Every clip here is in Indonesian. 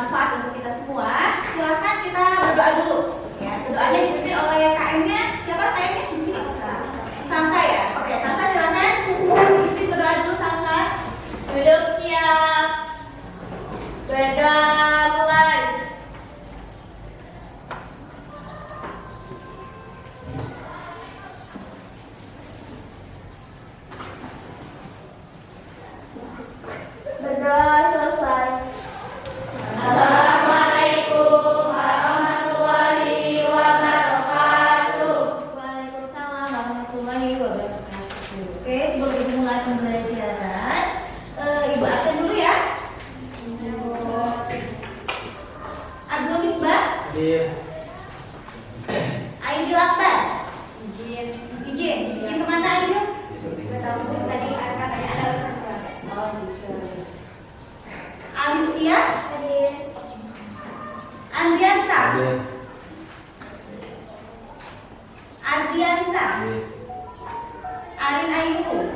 bermanfaat untuk kita semua. Silakan kita berdoa dulu. Ya, berdoanya dipimpin oleh KM-nya. Siapa KM-nya di sini? Salsa ya. Oke, Salsa silakan. Pimpin berdoa dulu Salsa. Duduk siap. Berdoa mulai. Berdoa selesai. Assalamualaikum warahmatullahi wabarakatuh. Waalaikumsalam warahmatullahi wabarakatuh. Oke, sebelum dimulai pembelajaran, Ibu absen dulu ya. Abdul Misbah. Iya. Aidil Akbar. Izin kemana Aidil? Tadi katanya ada urusan. Oh gitu. Alicia. Hadir. Andriansa. Iya. Ardiansa. Arin Ayu.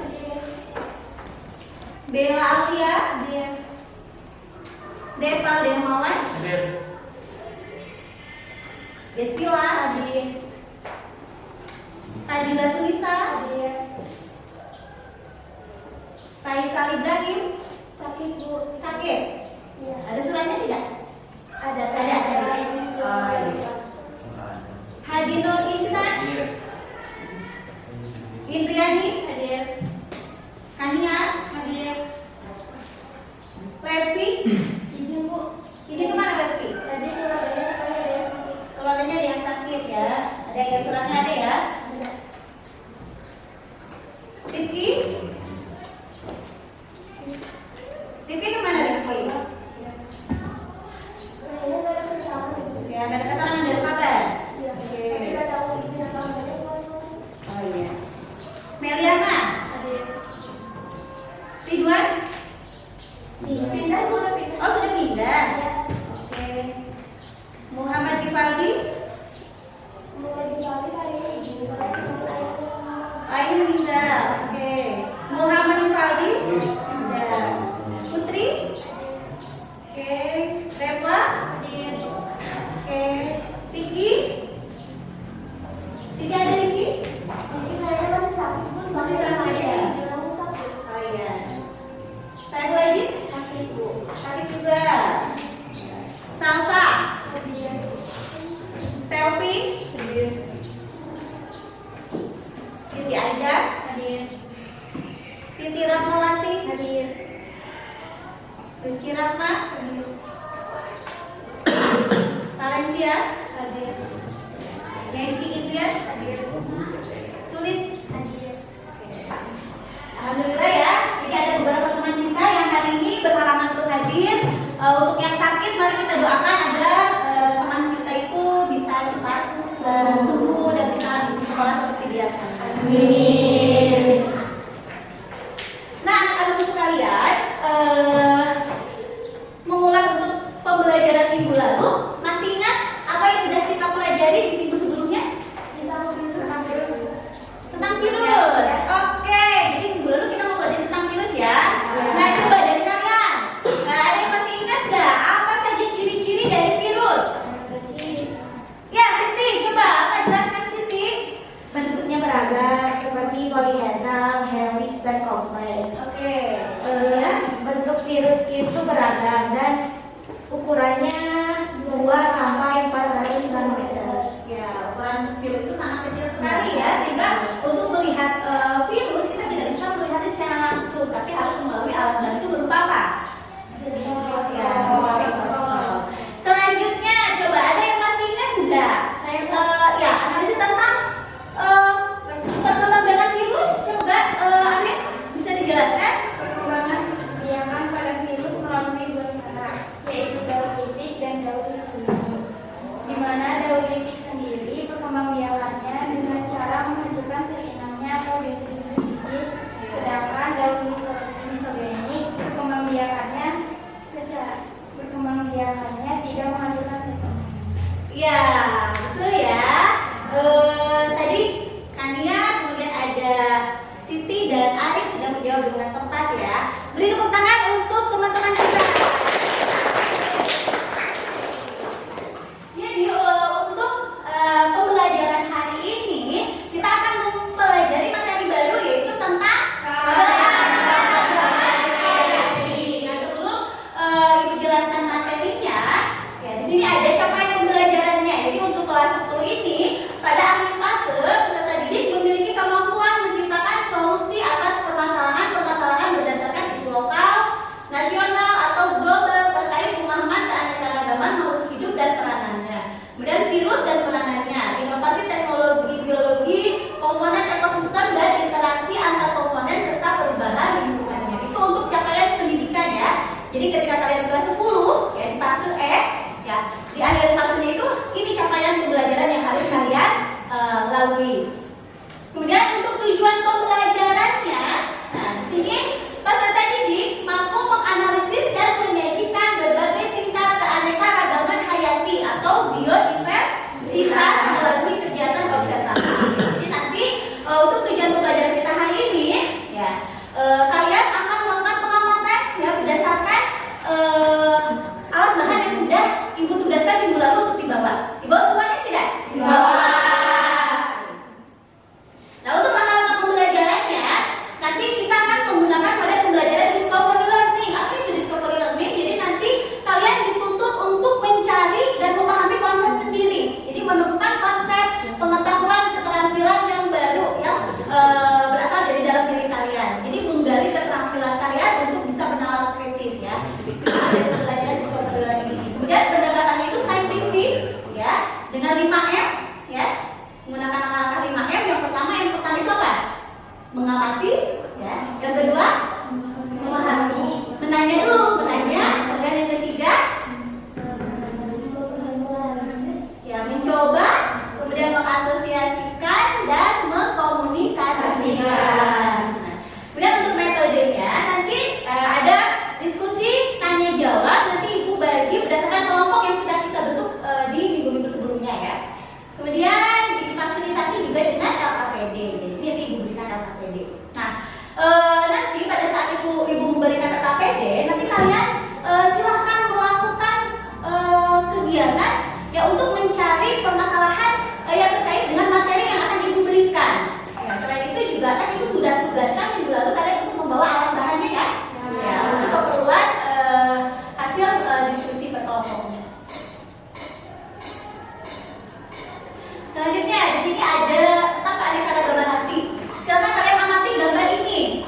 Bella Alia. Depal Dermawan. Hadir. Desila. Tadila Tulisa. Faisal Ibrahim. Sakit Bu. Sakit. Iya. Ada suratnya tidak? Ada. Oh, iya. Hadi Nur Ihsan. Iya. Indriani. Hadir. Hania. Hadir. Lepi. Izin Bu. Izin kemana Lepi? Tadi keluarganya katanya ada yang sakit. Keluarganya ada yang sakit ya. Ada yang suratnya ada ya. Ada. Rifki. Rifki kemana Rifki? Kayaknya nggak ada keterangan. Ya, nggak ada keterangan dari kabar. Iya. Oke. Tapi nggak tahu izin apa enggak. Oh iya. Meliana. Hadir. Ridwan. Pindah Bu. Pindah. Oh sudah pindah. Ya. Oke. Muhammad Gifaldi. Mulai dibalik hari ini izin saya mulai. Ini meninggal. Oke. Muhammad Gifaldi. Pindah. Putri. Oke. Reva. Hadir. Oke. Vicky. Vicky ada Vicky? Ini kayaknya masih sakit Bu. Masih sakit ya? Bilangnya sakit. Oh iya. Saya lagi Sakit Bu. sakit juga. Salsa. Hadir. Selfie. Siti Aida. Hadir. Siti Rahmawati. Hadir. Suci Rahma. Valencia. Hadir. Yaiki Ilyas. Hadir. Sulis. Hadir. Alhamdulillah ya. Jadi ada beberapa teman kita yang hari ini berhalangan untuk hadir. Untuk yang sakit, mari kita doakan agar teman kita itu bisa cepat sembuh dan bisa sekolah seperti biasa. Amin. Nah, anak-anak sekalian, mengulas untuk pembelajaran minggu lalu, masih ingat apa yang sudah kita pelajari di minggu sebelumnya? Tentang virus. Oke, jadi minggu lalu kita mau belajar tentang virus ya. Nah, coba dari kalian, ada yang masih ingat nggak apa saja ciri-ciri dari virus? Ya, Siti, coba apa jelaskan Siti? Bentuknya beragam seperti polihenal, helix, dan kompleks. Oke. Bentuk virus itu beragam dan ukurannya 2 sampai 400 nanometer. Ya, ukuran virus itu sangat kecil sekali ya, sehingga untuk melihat virus kita tidak bisa melihatnya secara langsung, tapi harus melalui alat bantu berupa apa? Ya, selanjutnya, coba ada yang masih ingat enggak? Ya, analisis tentang perkembangan virus. Coba, Arif, bisa dijelaskan? Perkembangan biakan pada virus melalui 2 cara, yaitu daun litik dan daun sendiri. Di mana daun litik sendiri perkembangbiakannya dengan cara menghancurkan sel inangnya atau spesies, sedangkan daun misogenik perkembangbiakannya tidak menghancurkan sel inang. Ya, betul ya. Tadi Kania, kemudian ada Siti dan Arif sudah menjawab dengan tepat ya. Beri tepuk tangan untuk teman-teman kita. sini ada capaian pembelajarannya. Jadi untuk kelas 10 ini pada akhir fase peserta didik memiliki kemampuan menciptakan solusi atas permasalahan berdasarkan isu lokal, nasional atau global terkait pemahaman keanekaragaman makhluk hidup dan peranannya. Kemudian virus dan peranannya, inovasi teknologi biologi, komponen ekosistem dan interaksi antar komponen serta perubahan lingkungannya. Itu untuk capaian pendidikan ya. Jadi ketika kalian kelas 10 ya di fase E ya, di akhir fasenya itu ini capaian pembelajaran yang harus kalian lalui. Kemudian untuk tujuan pembelajarannya, nah di sini peserta didik mampu menganalisis dan menyajikan berbagai tingkat keanekaragaman hayati atau biodiversitas melalui kegiatan observasi. Jadi nanti untuk tujuan pembelajaran kita hari ini ya, kalian akan melakukan pengamatan ya berdasarkan alat bahan yang sudah ibu tugaskan minggu lalu untuk dibawa. Dibawa semuanya tidak? Dibawa. Nah untuk langkah-langkah pembelajarannya, nanti kita akan menggunakan pada pembelajaran discovery learning. Apa itu discovery learning? Jadi nanti kalian dituntut untuk mencari dan memahami konsep sendiri. Jadi menemukan konsep, pengetahuan, keterampilan yang baru yang berasal dari dalam diri kalian. Jadi menggali keterampilan kalian untuk bisa bernalar kritis ya. Itu ada pembelajaran discovery learning ini. Kemudian pendekatannya itu scientific ya, dengan 5M ya. Menggunakan langkah-langkah 5M. Yang pertama itu apa? Mengamati ya. Yang kedua memahami. Menanya dulu, menanya. Kemudian yang ketiga ya mencoba, kemudian mengasosiasikan dan mengkomunikasikan. Nah, kemudian untuk metodenya nanti ada diskusi tanya jawab. Nanti ibu bagi berdasarkan kelompok yang sudah kita bentuk di minggu-minggu sebelumnya ya. Kemudian difasilitasi juga dengan LKPD. Jadi nanti ibu berikan LKPD. Nah, nanti pada saat ibu memberikan LKPD, nanti kalian silahkan melakukan kegiatan ya untuk mencari permasalahan yang terkait dengan materi yang akan ibu berikan. Ya, selain itu juga kan ibu sudah tugaskan minggu lalu kalian untuk membawa alat bahannya ya. Ya, untuk keperluan hasil diskusi berkelompoknya. Selanjutnya di sini ada tentang keanekaragaman hati. Silakan kalian amati gambar ini.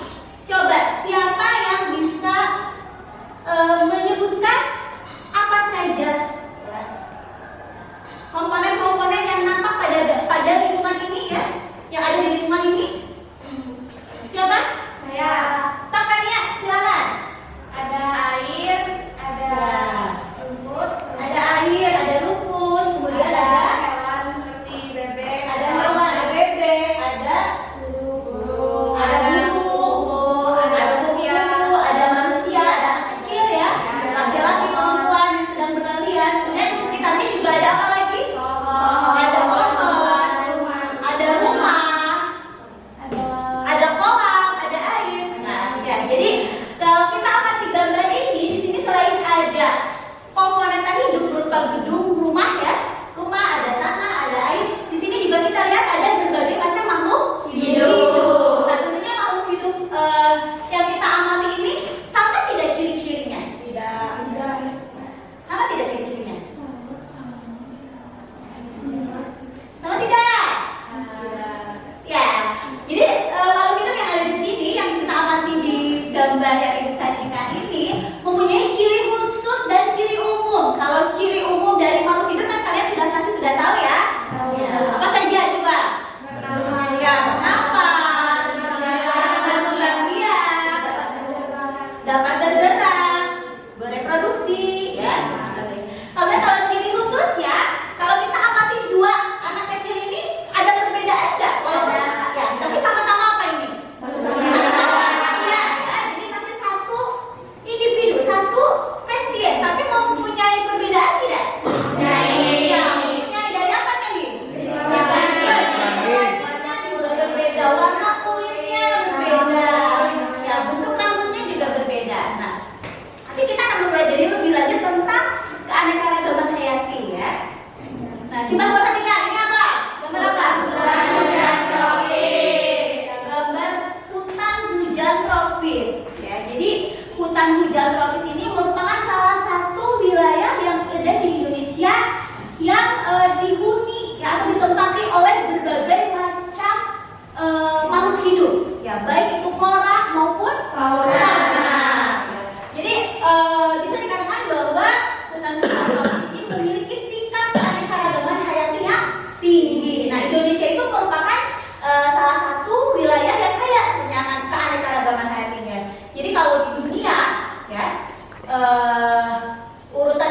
Coba siapa yang bisa menyebutkan apa saja komponen-komponen yang nampak pada lingkungan ini ya, yang ada di lingkungan ini? Siapa? Saya. Safania, silakan. Ada air, ada rumput, Ada air, ada rumput, kemudian ada hewan seperti bebek, ada hewan, ada bebek, ada burung, ada burung, ada kupu-kupu, ada manusia, ada anak kecil ya, laki-laki, perempuan yang sedang berlarian. Kemudian di sekitarnya juga ada apa lagi? Ada pohon, ada rumah, ada kolam, ada air. Nah, ya, jadi kalau kita akan di gambar ini, di sini selain ada komponen hidup berupa gedung, rumah ya, rumah, ada tanah, ada air. Di sini juga kita lihat ada berbagai macam makhluk hidup. Nah, tentunya makhluk hidup yang kita amati ini sama tidak ciri-cirinya? Tidak. Sama tidak ciri-cirinya? Sama tidak? Ya, jadi makhluk hidup yang ada di sini yang kita amati di gambar yang ibu sajikan ini mempunyai ciri khusus dan ciri umum. Kalau ciri umum dari makhluk hidup kan kalian sudah tahu ya. Ya, apa saja coba? Ya, bernapas, berkembang biak, dapat bergerak, bereproduksi, ya. Kemudian kalau ciri khusus ya, kalau kita amati dua anak kecil ini ada perbedaan enggak? Walaupun ya, tapi sama-sama apa ini? Sama-sama manusia ya. Jadi masih satu individu, satu spesies, tapi mempunyai perbedaan tidak? Ya, mempunyai dari apa tadi? Warnanya juga berbeda, warna kulitnya berbeda, ya bentuk rambutnya juga berbeda. Nah, nanti kita akan mempelajari lebih lanjut tentang keanekaragaman hayati ya. Nah, coba perhatikan ini apa? Gambar apa? Hujan tropis. Gambar hutan hujan tropis. Ya, jadi hutan hujan tropis ini merupakan salah satu wilayah yang ada di Indonesia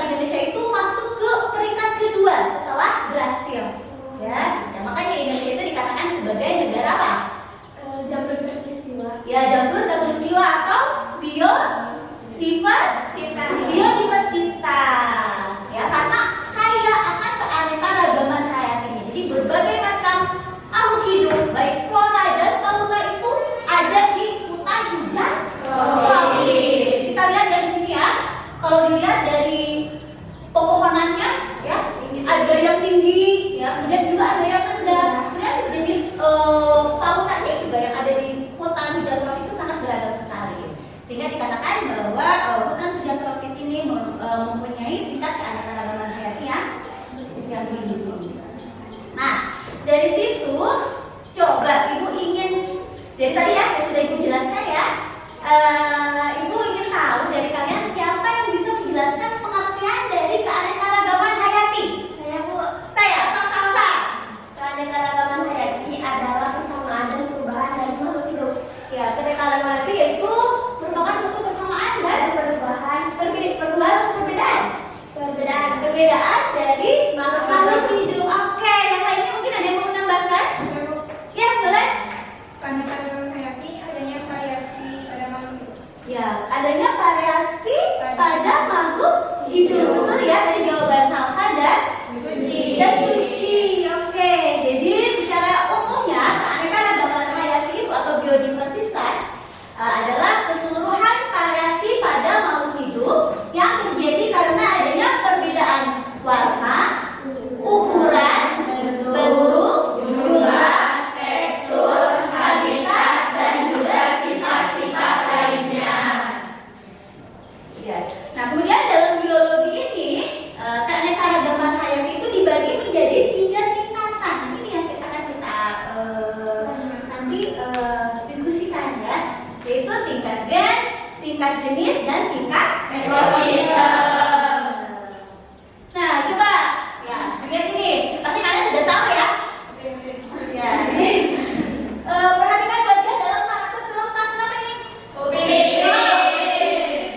Indonesia itu masuk ke peringkat kedua setelah Brasil. Ya, makanya Indonesia itu dikatakan sebagai negara apa? Jamrut Katulistiwa. Ya, jamrut katulistiwa atau biodiversitas. Ya, karena kaya akan keanekaragaman hayatinya. Jadi berbagai macam makhluk hidup, baik flora dan fauna itu ada di hutan hujan tropis. Kita lihat dari sini ya. Kalau dilihat dari pepohonannya, ya, ada yang tinggi, ya, kemudian juga ada yang rendah. Kemudian jenis faunanya juga yang ada di hutan hujan tropis itu sangat beragam sekali. Sehingga dikatakan bahwa hutan hujan tropis ini mempunyai tingkat keanekaragaman hayati yang tinggi. Nah, dari situ coba Ibu ingin, dari tadi ya sudah Ibu jelaskan ya, Ibu ingin tahu dari kalian siapa yang bisa menjelaskan pengertian dari keanekaragaman hayati? Saya, Bu. Saya, Salsa. Keanekaragaman hayati adalah persamaan dan perubahan dari makhluk hidup. Ya, keanekaragaman hayati yaitu merupakan suatu persamaan dan perbedaan dari makhluk hidup. Oke, yang lainnya mungkin ada yang mau menambahkan? Ya, boleh. Keanekaragaman hayati adanya variasi pada makhluk hidup. Ya, adanya variasi pada makhluk hidup. Betul ya, tadi jawaban Salsa dan Suci. Oke, jadi secara umumnya keanekaragaman hayati itu atau biodiversitas adalah keseluruhan variasi pada makhluk hidup yang terjadi karena adanya perbedaan warna, ukuran, bentuk, jumlah, tekstur, habitat, dan juga sifat-sifat lainnya. Ya. Nah, kemudian dalam biologi ini keanekaragaman hayati itu dibagi menjadi 3 tingkatan. Ini yang akan kita nanti diskusikan ya, yaitu tingkat gen, tingkat jenis, dan tingkat ekosistem. Nah, coba ya lihat ini, pasti kalian sudah tahu ya. Ya, ini perhatikan bagian dalam karakter film kartun apa ini? Upin.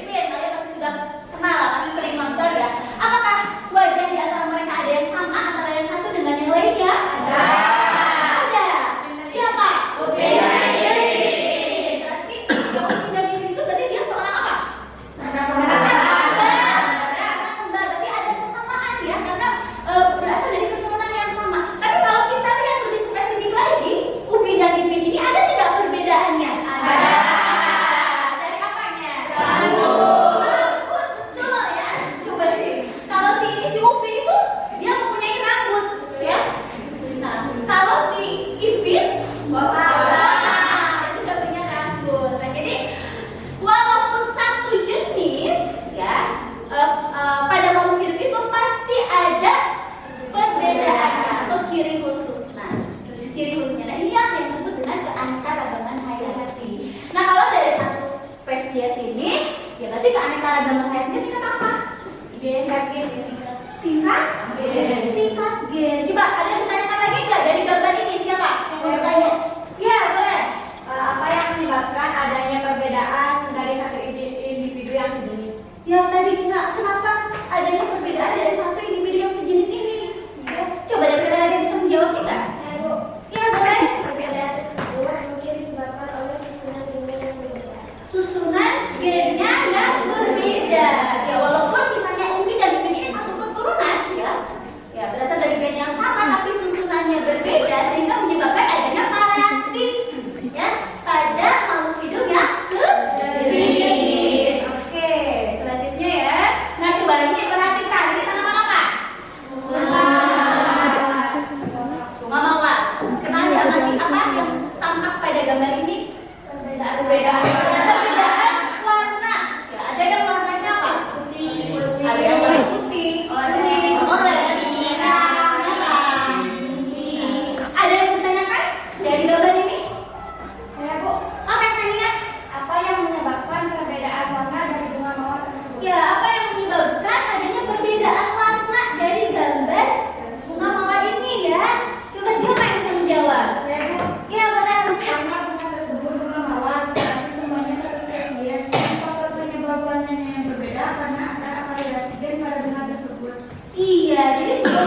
Kalian pasti sudah kenal, pasti sering nonton ya. Apakah wajah di antara mereka ada yang sama antara yang satu dengan yang lainnya? Ada. Siapa? Upin dan Ipin. Berarti kalau Upin dan Ipin itu berarti dia seorang apa? Anak kembar. Ya, anak kembar. Berarti ada kesamaan ya, karena berasal dari keturunan yang sama. Tapi kalau kita lihat lebih spesifik lagi, Upin dan Ipin ini ada tidak perbedaannya? Ada. Dari apanya? Rambut, betul ya. Coba sih. Kalau si Upin itu dia mempunyai rambut, ya. Nah, kalau si Ipin itu sudah punya rambut. Nah, jadi walaupun satu jenis, ya, pada makhluk hidup itu pasti ada perbedaannya atau ciri khusus. Nah, ciri khususnya. Nah, ini yang disebut dengan keanekaragaman hayati. Nah, kalau dari satu spesies ini, ya berarti keanekaragaman hayatinya tingkat apa? Tingkat gen. Coba ada yang ditanyakan lagi nggak dari gambar ini? Siapa yang mau bertanya? Ya, boleh. Apa yang menyebabkan adanya perbedaan dari satu individu yang sejenis? Ya, tadi kenapa adanya perbedaan dari satu individu yang sejenis ini? Ya, coba dari kalian ada yang bisa menjawabnya nggak? Ya, boleh. Perbedaan tersebut mungkin disebabkan oleh susunan gennya yang berbeda. Susunan gennya yang berbeda. Ya, walaupun misalnya Upin dan Ipin ini satu keturunan, ya berasal dari gen yang sama, tapi susunannya berbeda sehingga menyebabkan adanya variasi, ya, pada makhluk hidup yang sejenis. Oke, selanjutnya ya.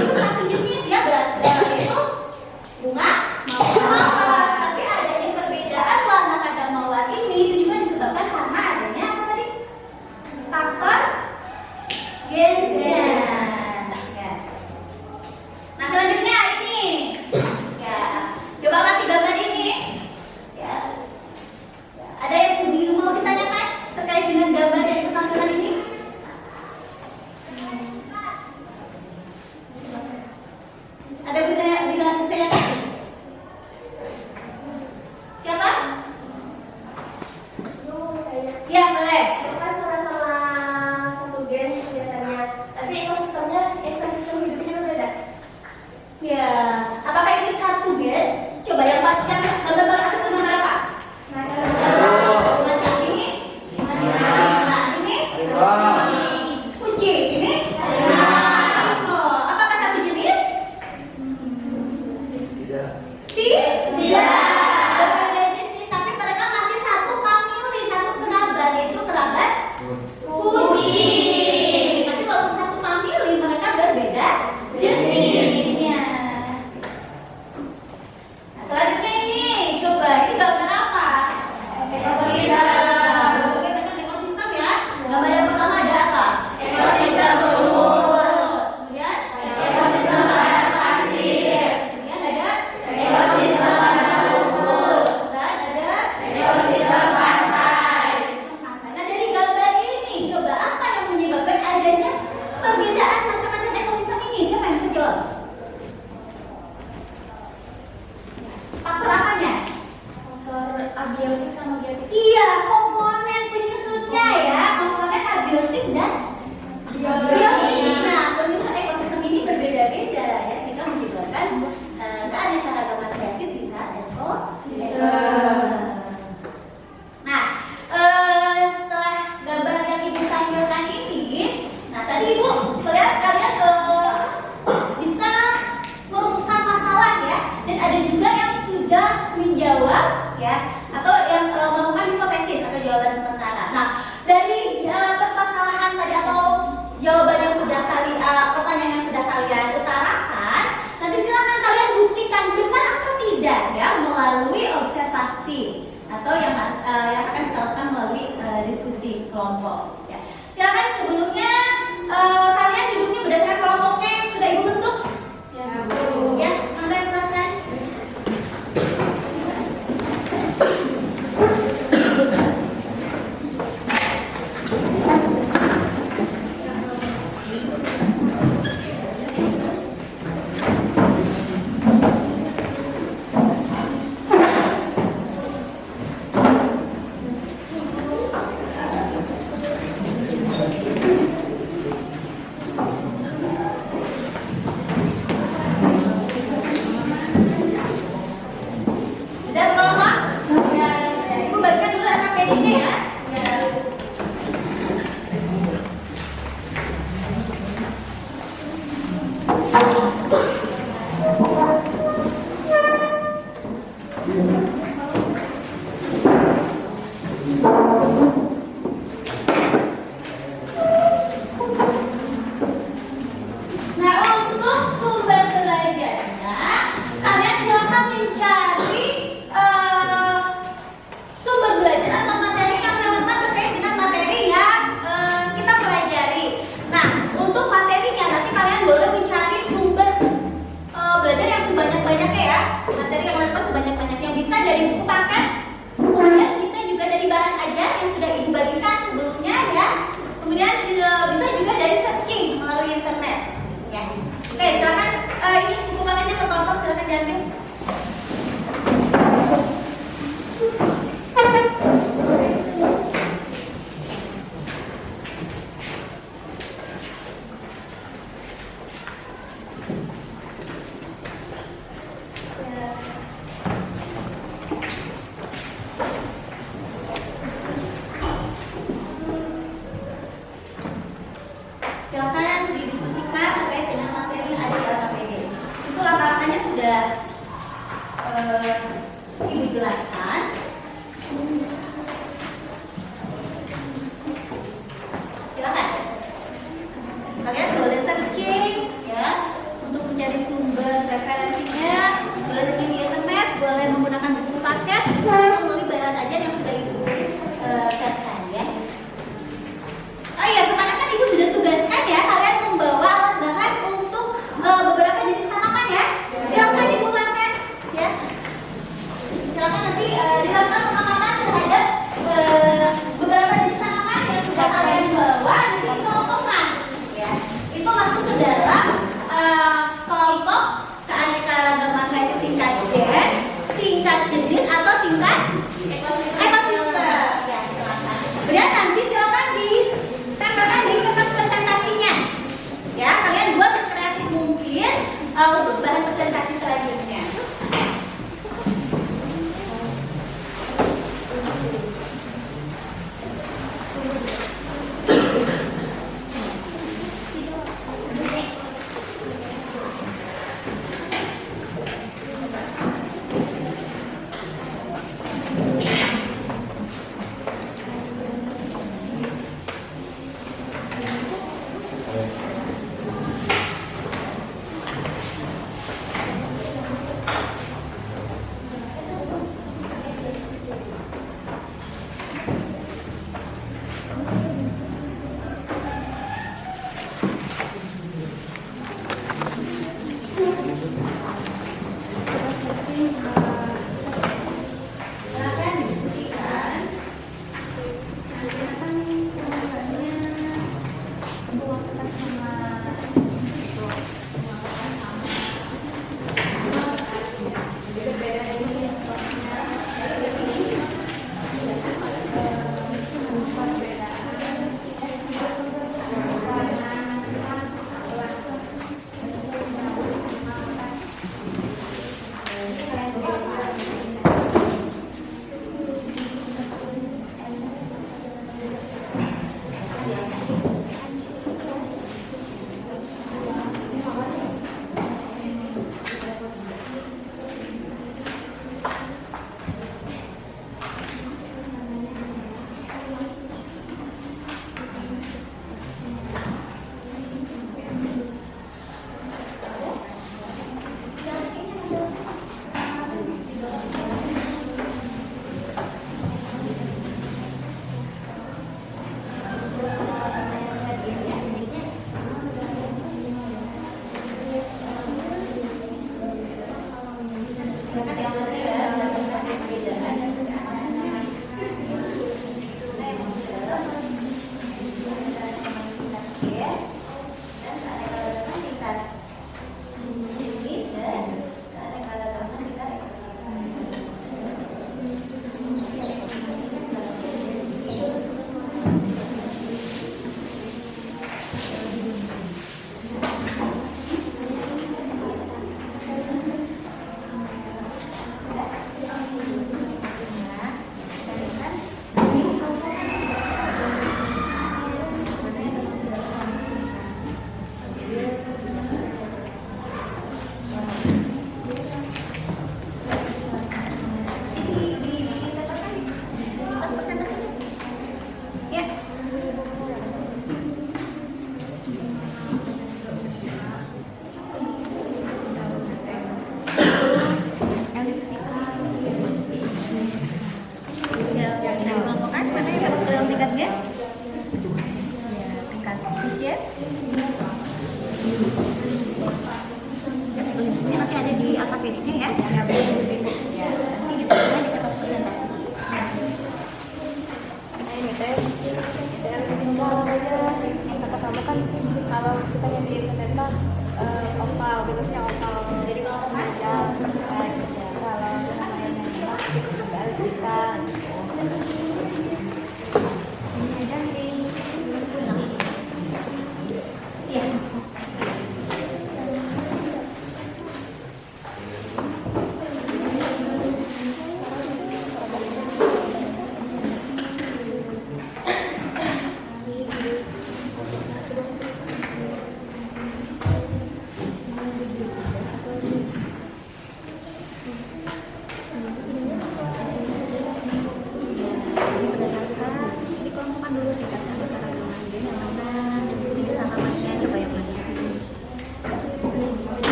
itu satu jenis ya, berarti itu bunga mawar. Tapi adanya perbedaan warna kadar mawar ini itu juga disebabkan karena adanya apa tadi? Faktor gennya. Ya. Nah selanjutnya ini, ya coba amati gambar ini. Ya. Ada yang mau ditanyakan terkait dengan gambar yang ditampilkan ini? Ada ditanyakan? Siapa? Ya boleh. Itu kan sama-sama satu gen kelihatannya, tapi ekosistemnya, ekosistem hidupnya berbeda. Ya, apakah ini satu gen? Coba yang gambar paling atas dengan apa? Macam ini? Nah, ini? Kucing. Ini? Harimau. Apakah satu jenis? Tidak. Berbeda jenis, tapi mereka masih satu famili, satu kerabat, yaitu kerabat kucing. Tapi walaupun satu famili, mereka berbeda jenisnya. Nah, selanjutnya ini, coba ini gambar apa? Ekosistem. Bagaimana ekosistem ya? Gambar yang pertama ada apa? Ekosistem lumpur. Kemudian ekosistem padang pasir. Kemudian ada ekosistem padang lumpur. Dan ada ekosistem pantai. Nah dari gambar ini, coba apa yang menyebabkan adanya perbedaan macam-macam ekosistem ini? Siapa yang bisa jawab? Faktor apanya? Faktor abiotik sama biotik. Iya, komponen penyusunnya ya, komponen abiotik dan biotik. Nah, penyusun ekosistem ini berbeda-beda ya, sehingga menyebabkan keanekaragaman hayati di tingkat ekosistem. Nah, setelah gambar yang ibu tampilkan ini, nah tadi ibu melihat kalian bisa merumuskan masalah ya, dan ada juga yang sudah menjawab ya, atau yang melakukan hipotesis atau jawaban sementara. Nah, dari permasalahan tadi atau jawaban yang sudah pertanyaan yang sudah kalian utarakan, nanti silakan kalian buktikan benar atau tidak ya melalui observasi atau yang akan kita lakukan melalui diskusi kelompok. Ya. Silakan sebelumnya kalian duduknya berdasarkan kelompoknya yang sudah ibu bentuk. Ya, Ya, mangga silakan. Sudah berapa? Ya, ibu bagikan dulu AKPD-nya ya. Nah, untuk sumber belajarnya, kalian silakan mencari sumber belajar atau materi yang relevan terkait dengan materi yang kita pelajari. Nah, untuk materinya nanti kalian boleh mencari sumber belajar yang sebanyak-banyaknya ya, materi yang relevan sebanyak-banyaknya, bisa dari buku paket, kemudian bisa juga dari bahan ajar yang sudah ibu bagikan sebelumnya ya, kemudian bisa juga dari searching melalui internet ya. Oke, silakan ini buku paketnya per kelompok, silakan diambil. Silakan didiskusikan terkait dengan materi yang ada di LKPD. Situ latar-latarnya sudah ibu jelaskan. Silakan. Kalian boleh searching ya paket untuk membeli barang aja yang sudah ibu siapkan ya. Oh iya, kemarin kan ibu sudah tugaskan ya kalian membawa alat bahan untuk beberapa jenis tanaman ya. Silakan ibu makan ya. Silakan nanti dilakukan pengamanan terhadap beberapa jenis tanaman yang sudah kalian bawa dan dikelompokkan ya. Itu masuk ke dalam kelompok keanekaragaman baik tingkat gen, tingkat jenis atau tingkat ekosistem ya. Kemudian nanti silakan ditempelkan di kertas presentasinya ya. Kalian buat sekreatif mungkin untuk bahan presentasi selanjutnya. Kalau kita yang di internet kan oval, bentuknya oval. Jadi kalau macam kalau namanya kita alihkan.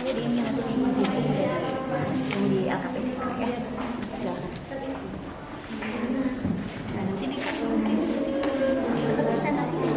Jadi ini nanti di LKPD ya. Silakan. Nah, nanti dikasih atas presentasinya.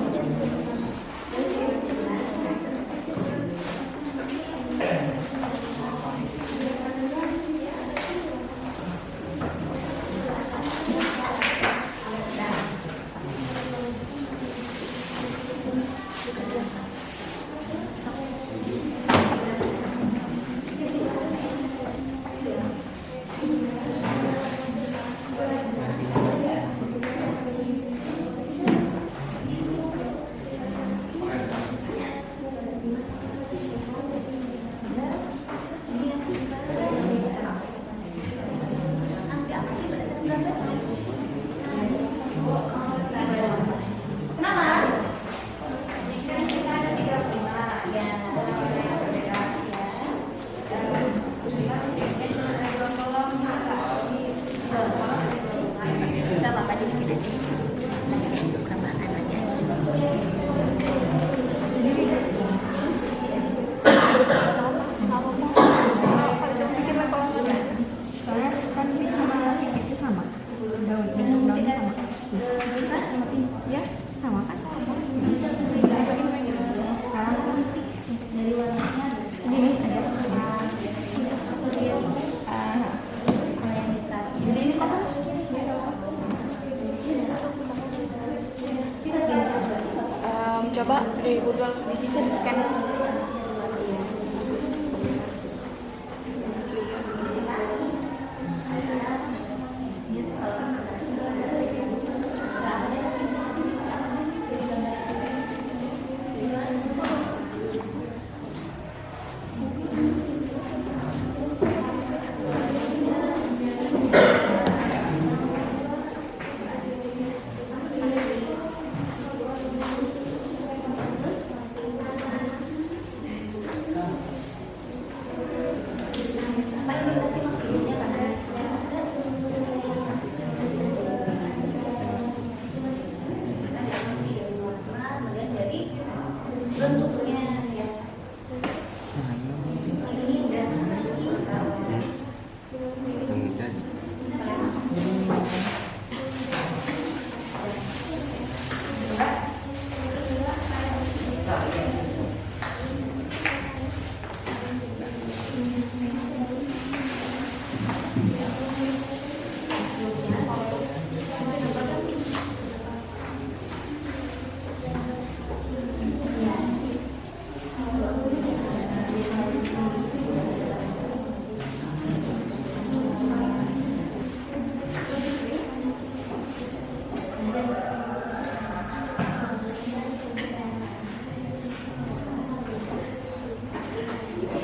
Coba dari Google bisa scan. Bentuknya ya. Ini udah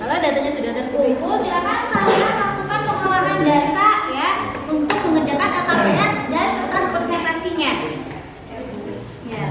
kalau datanya sudah terkumpul, silakan kalian lakukan pengolahan data ya untuk mengerjakan LKPS dan kertas presentasinya. Ya.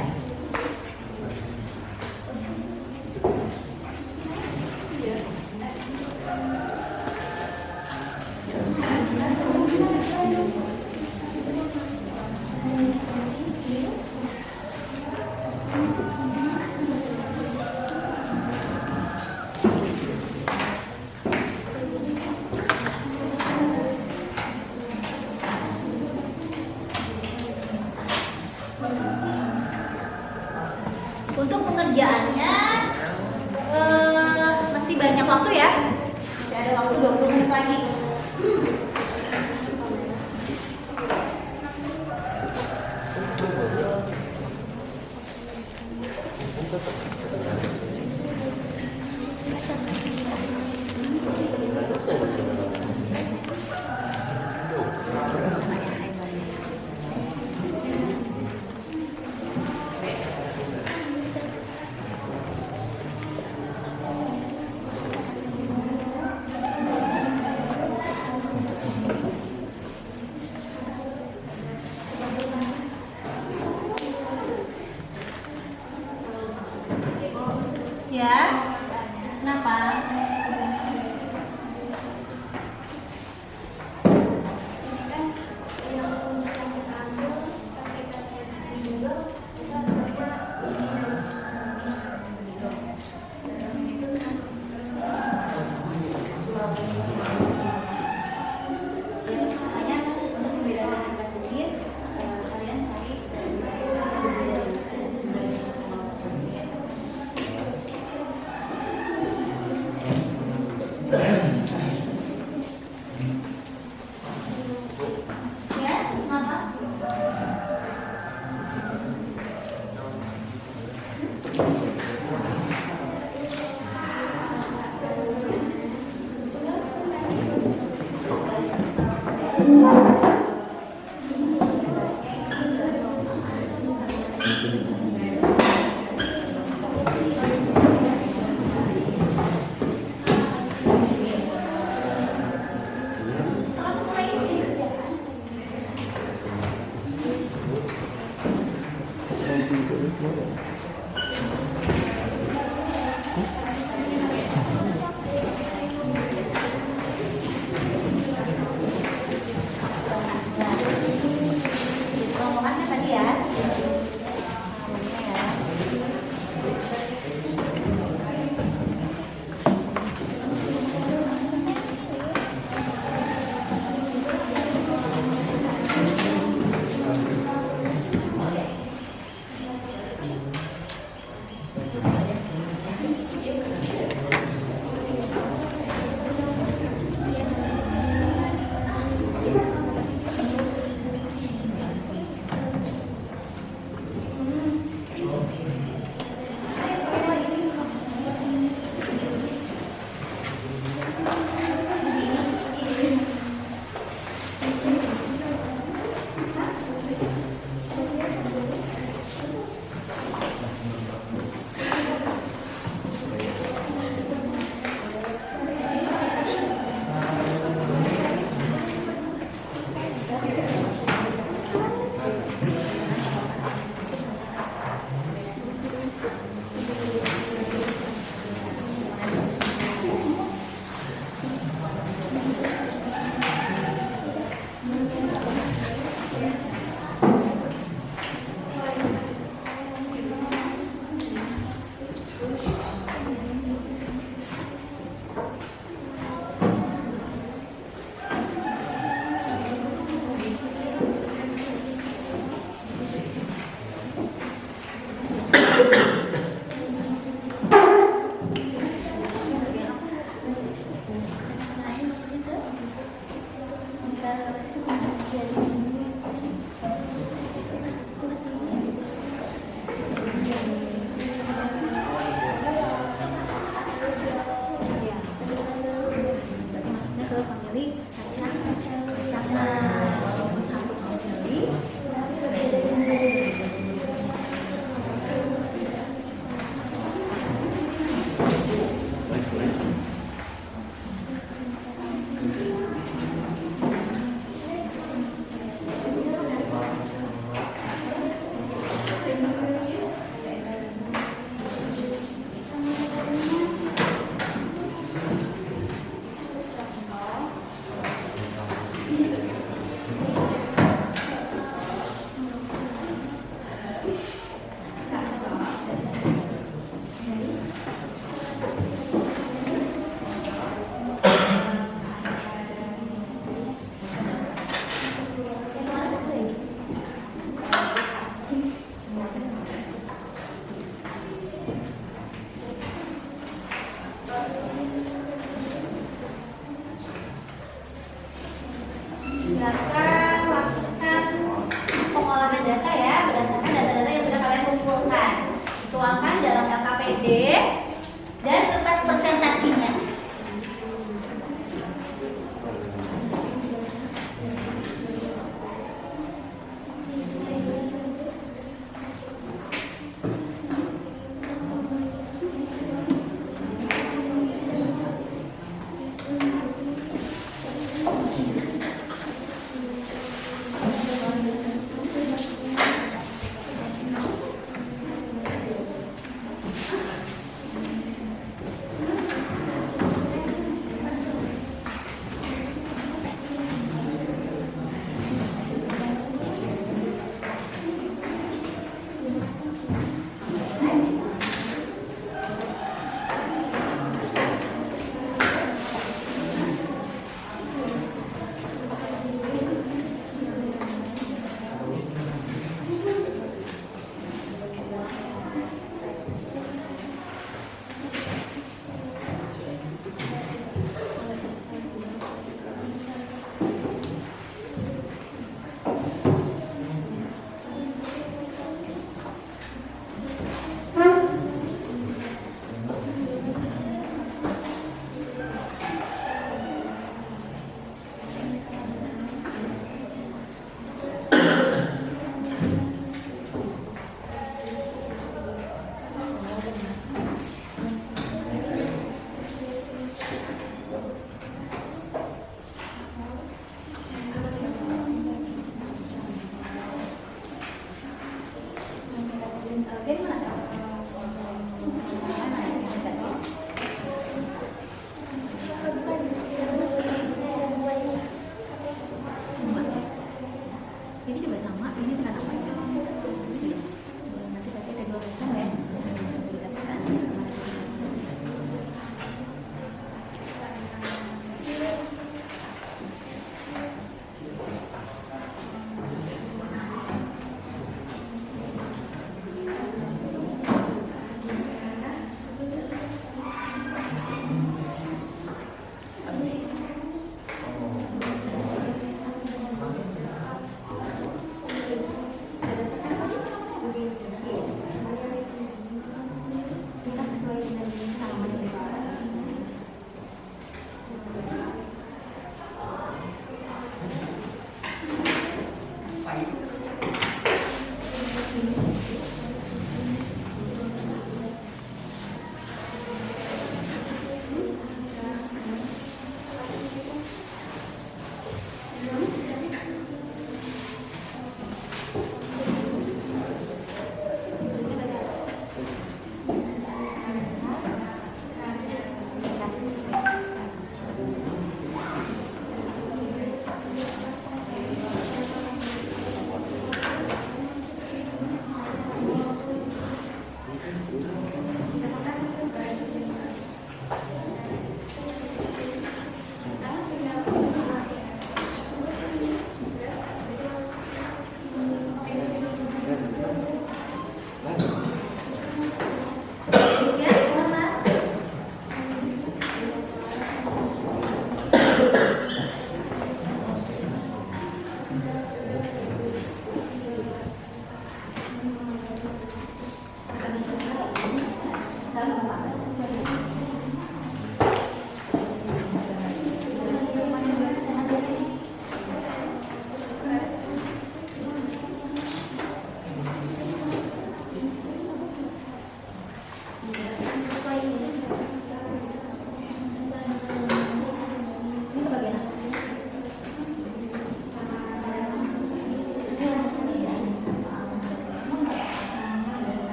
Untuk pengerjaannya masih banyak waktu ya. Masih ada waktu 20 menit lagi.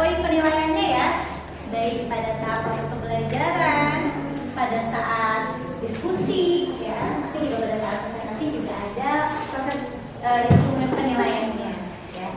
poin penilaiannya ya, baik pada tahap proses pembelajaran, pada saat diskusi, ya, nanti juga pada saat presentasi juga ada proses instrumen penilaiannya, ya.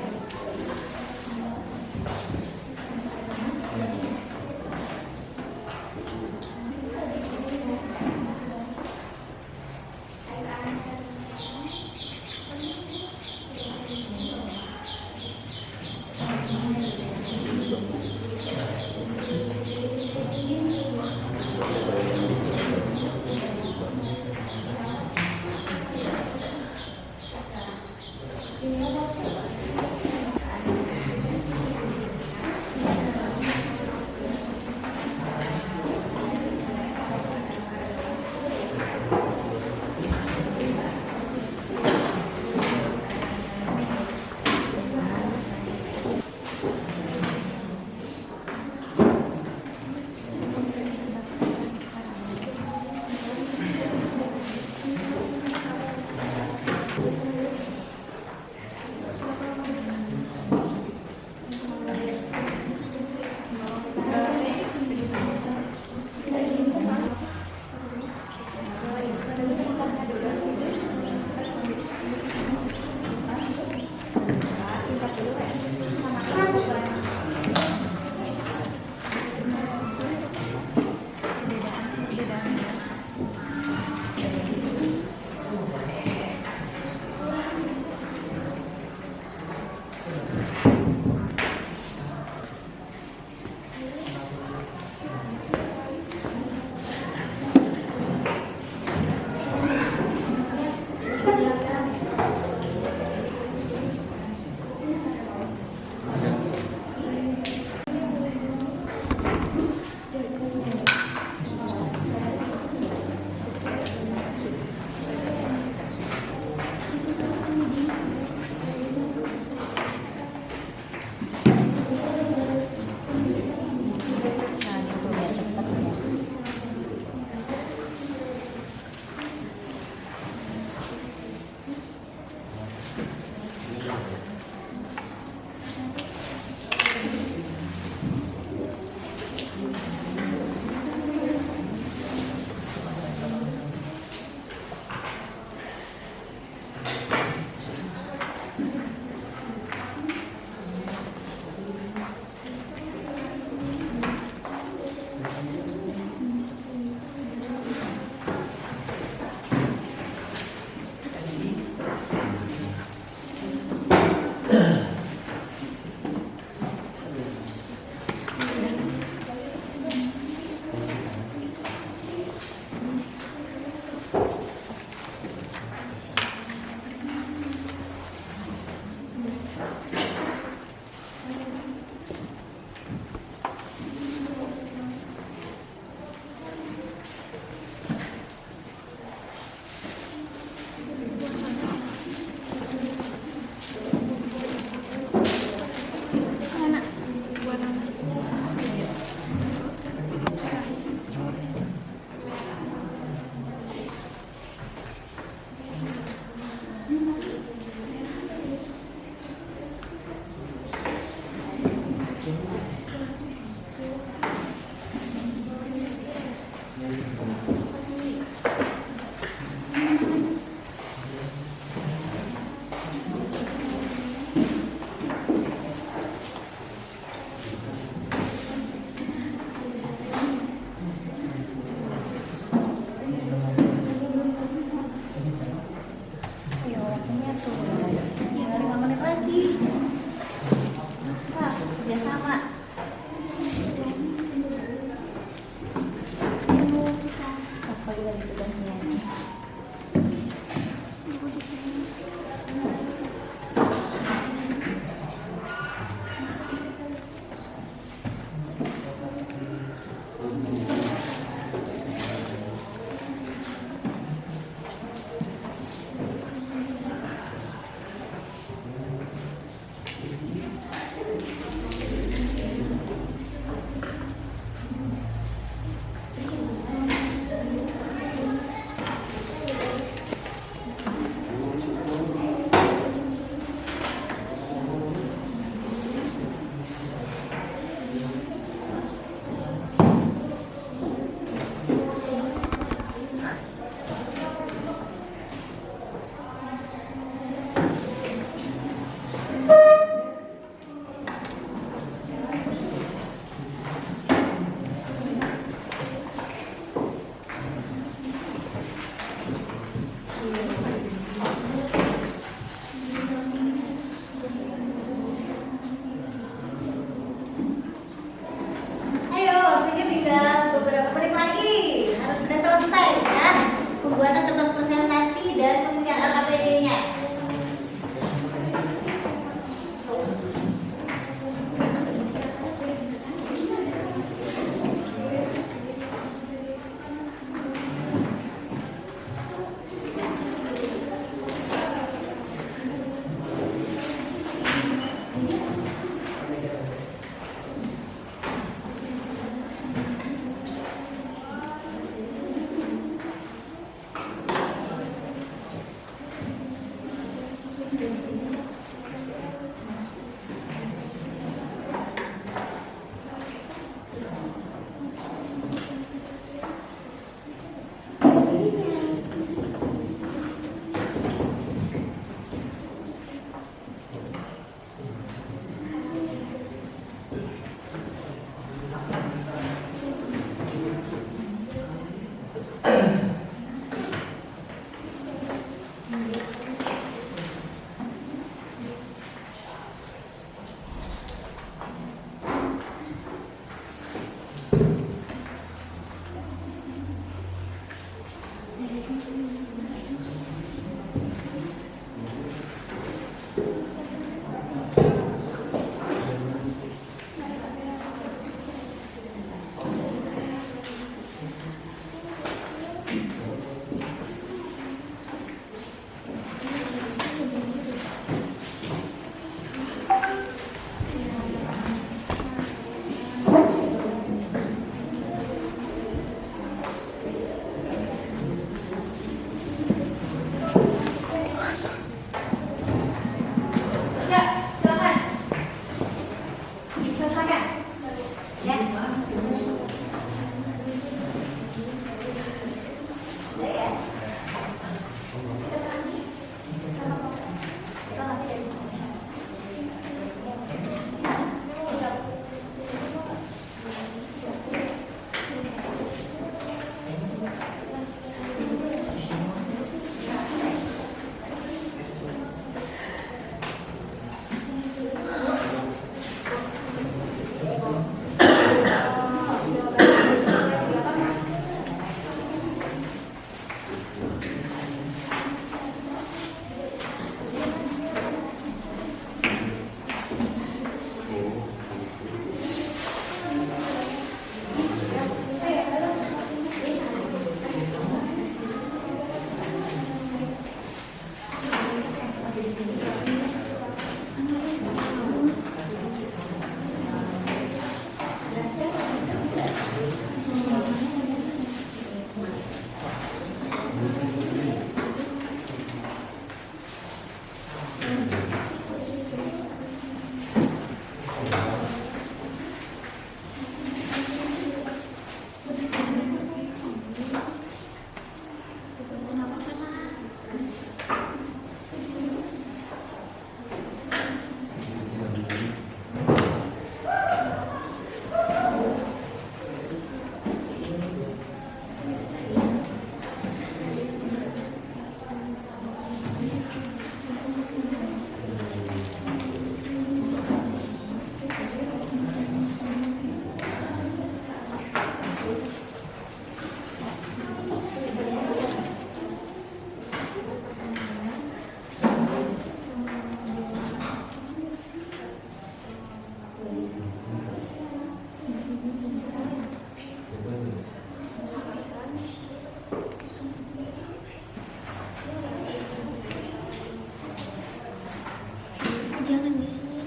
Jangan di sini.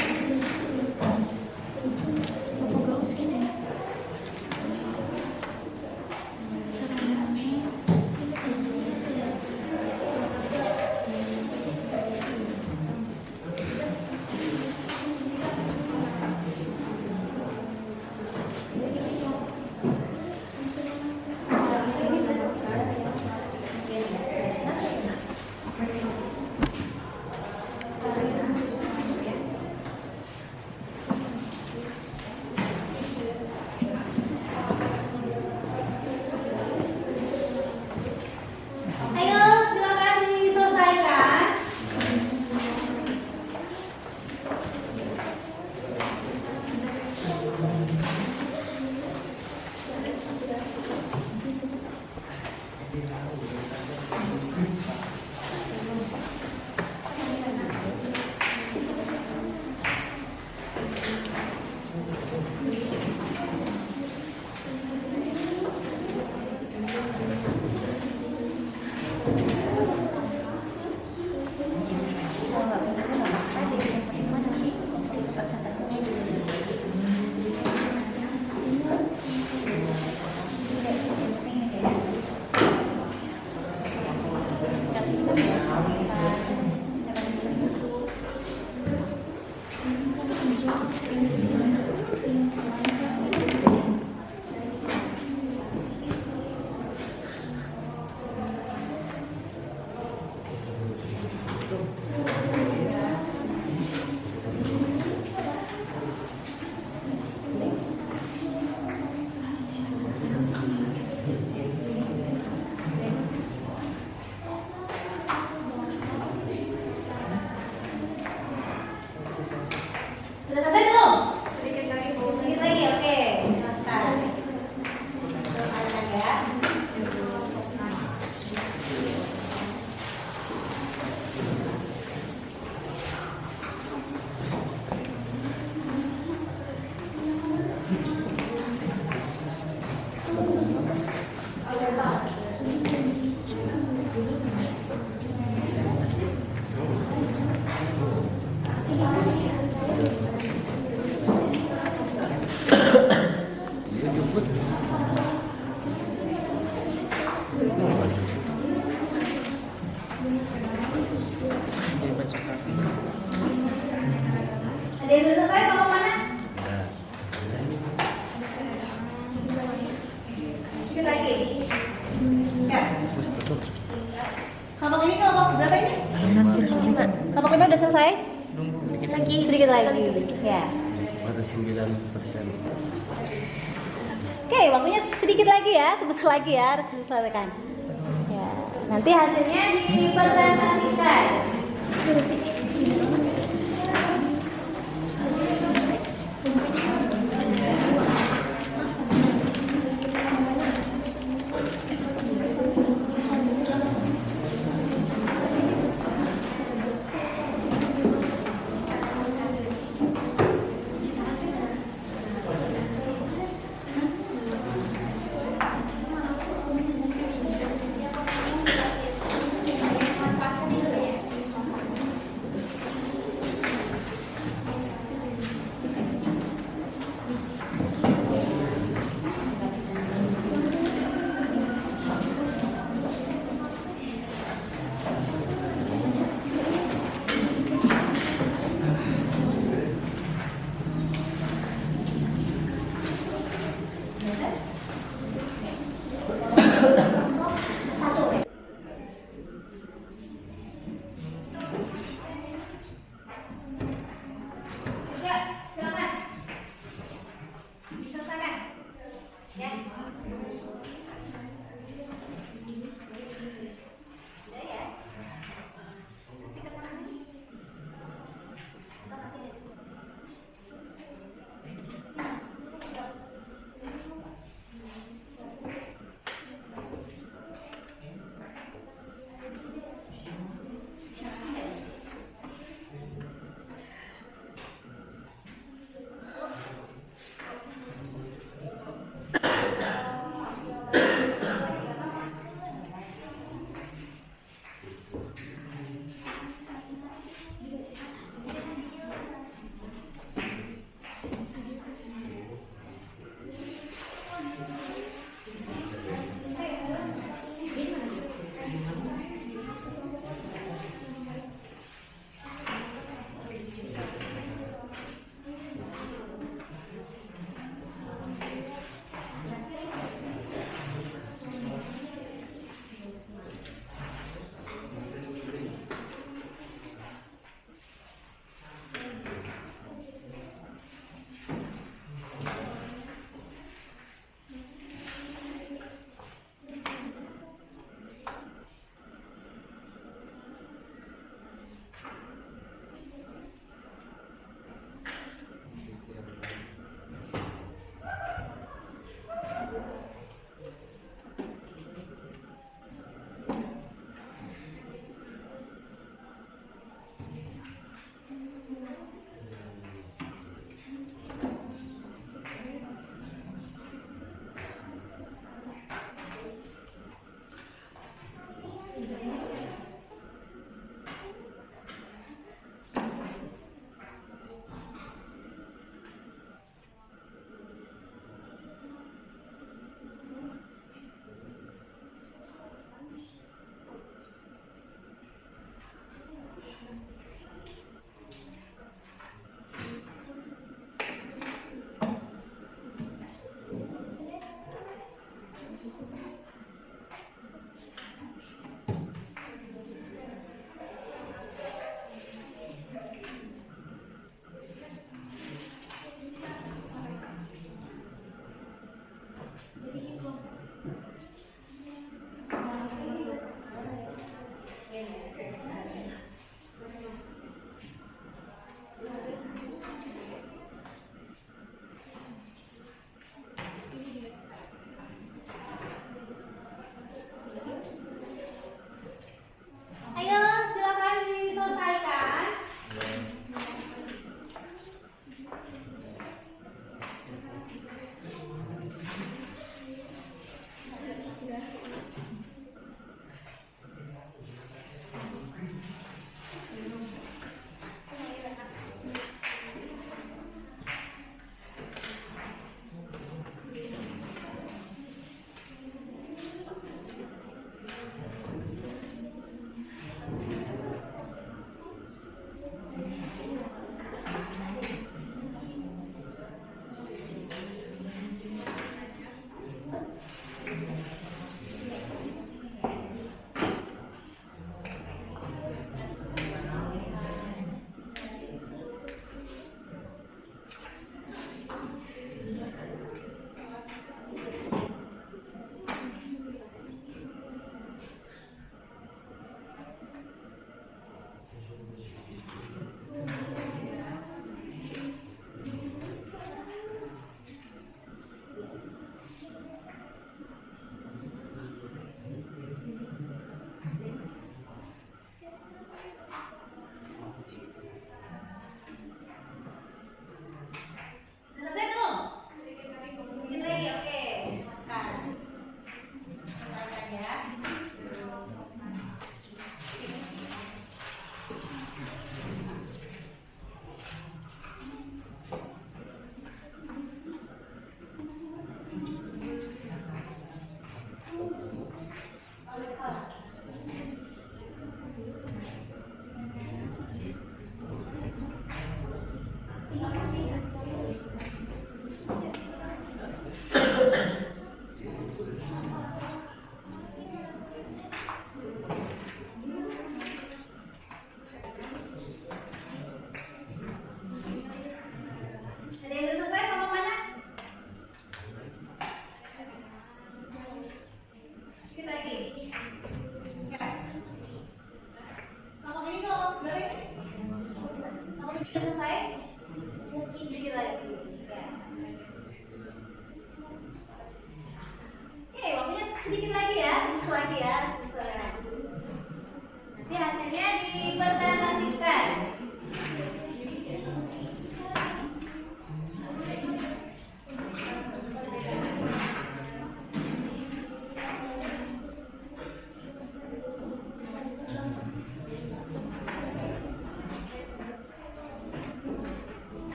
Apa gak usah deh. Ayo, silakan diselesaikan. Sudah selesai belum? Sedikit lagi Bu. Sedikit lagi, oke. Silakan. Selesaikan ya. Ada yang sudah selesai, kelompok mana? Sedikit lagi. Ya. Kelompok ini kelompok berapa ini? Kelompok 5 udah selesai? Sedikit lagi. Sedikit lagi. Ya. Baru 9%. Oke, waktunya sedikit lagi ya, sebentar lagi ya harus diselesaikan. Ya, nanti hasilnya dipresentasikan.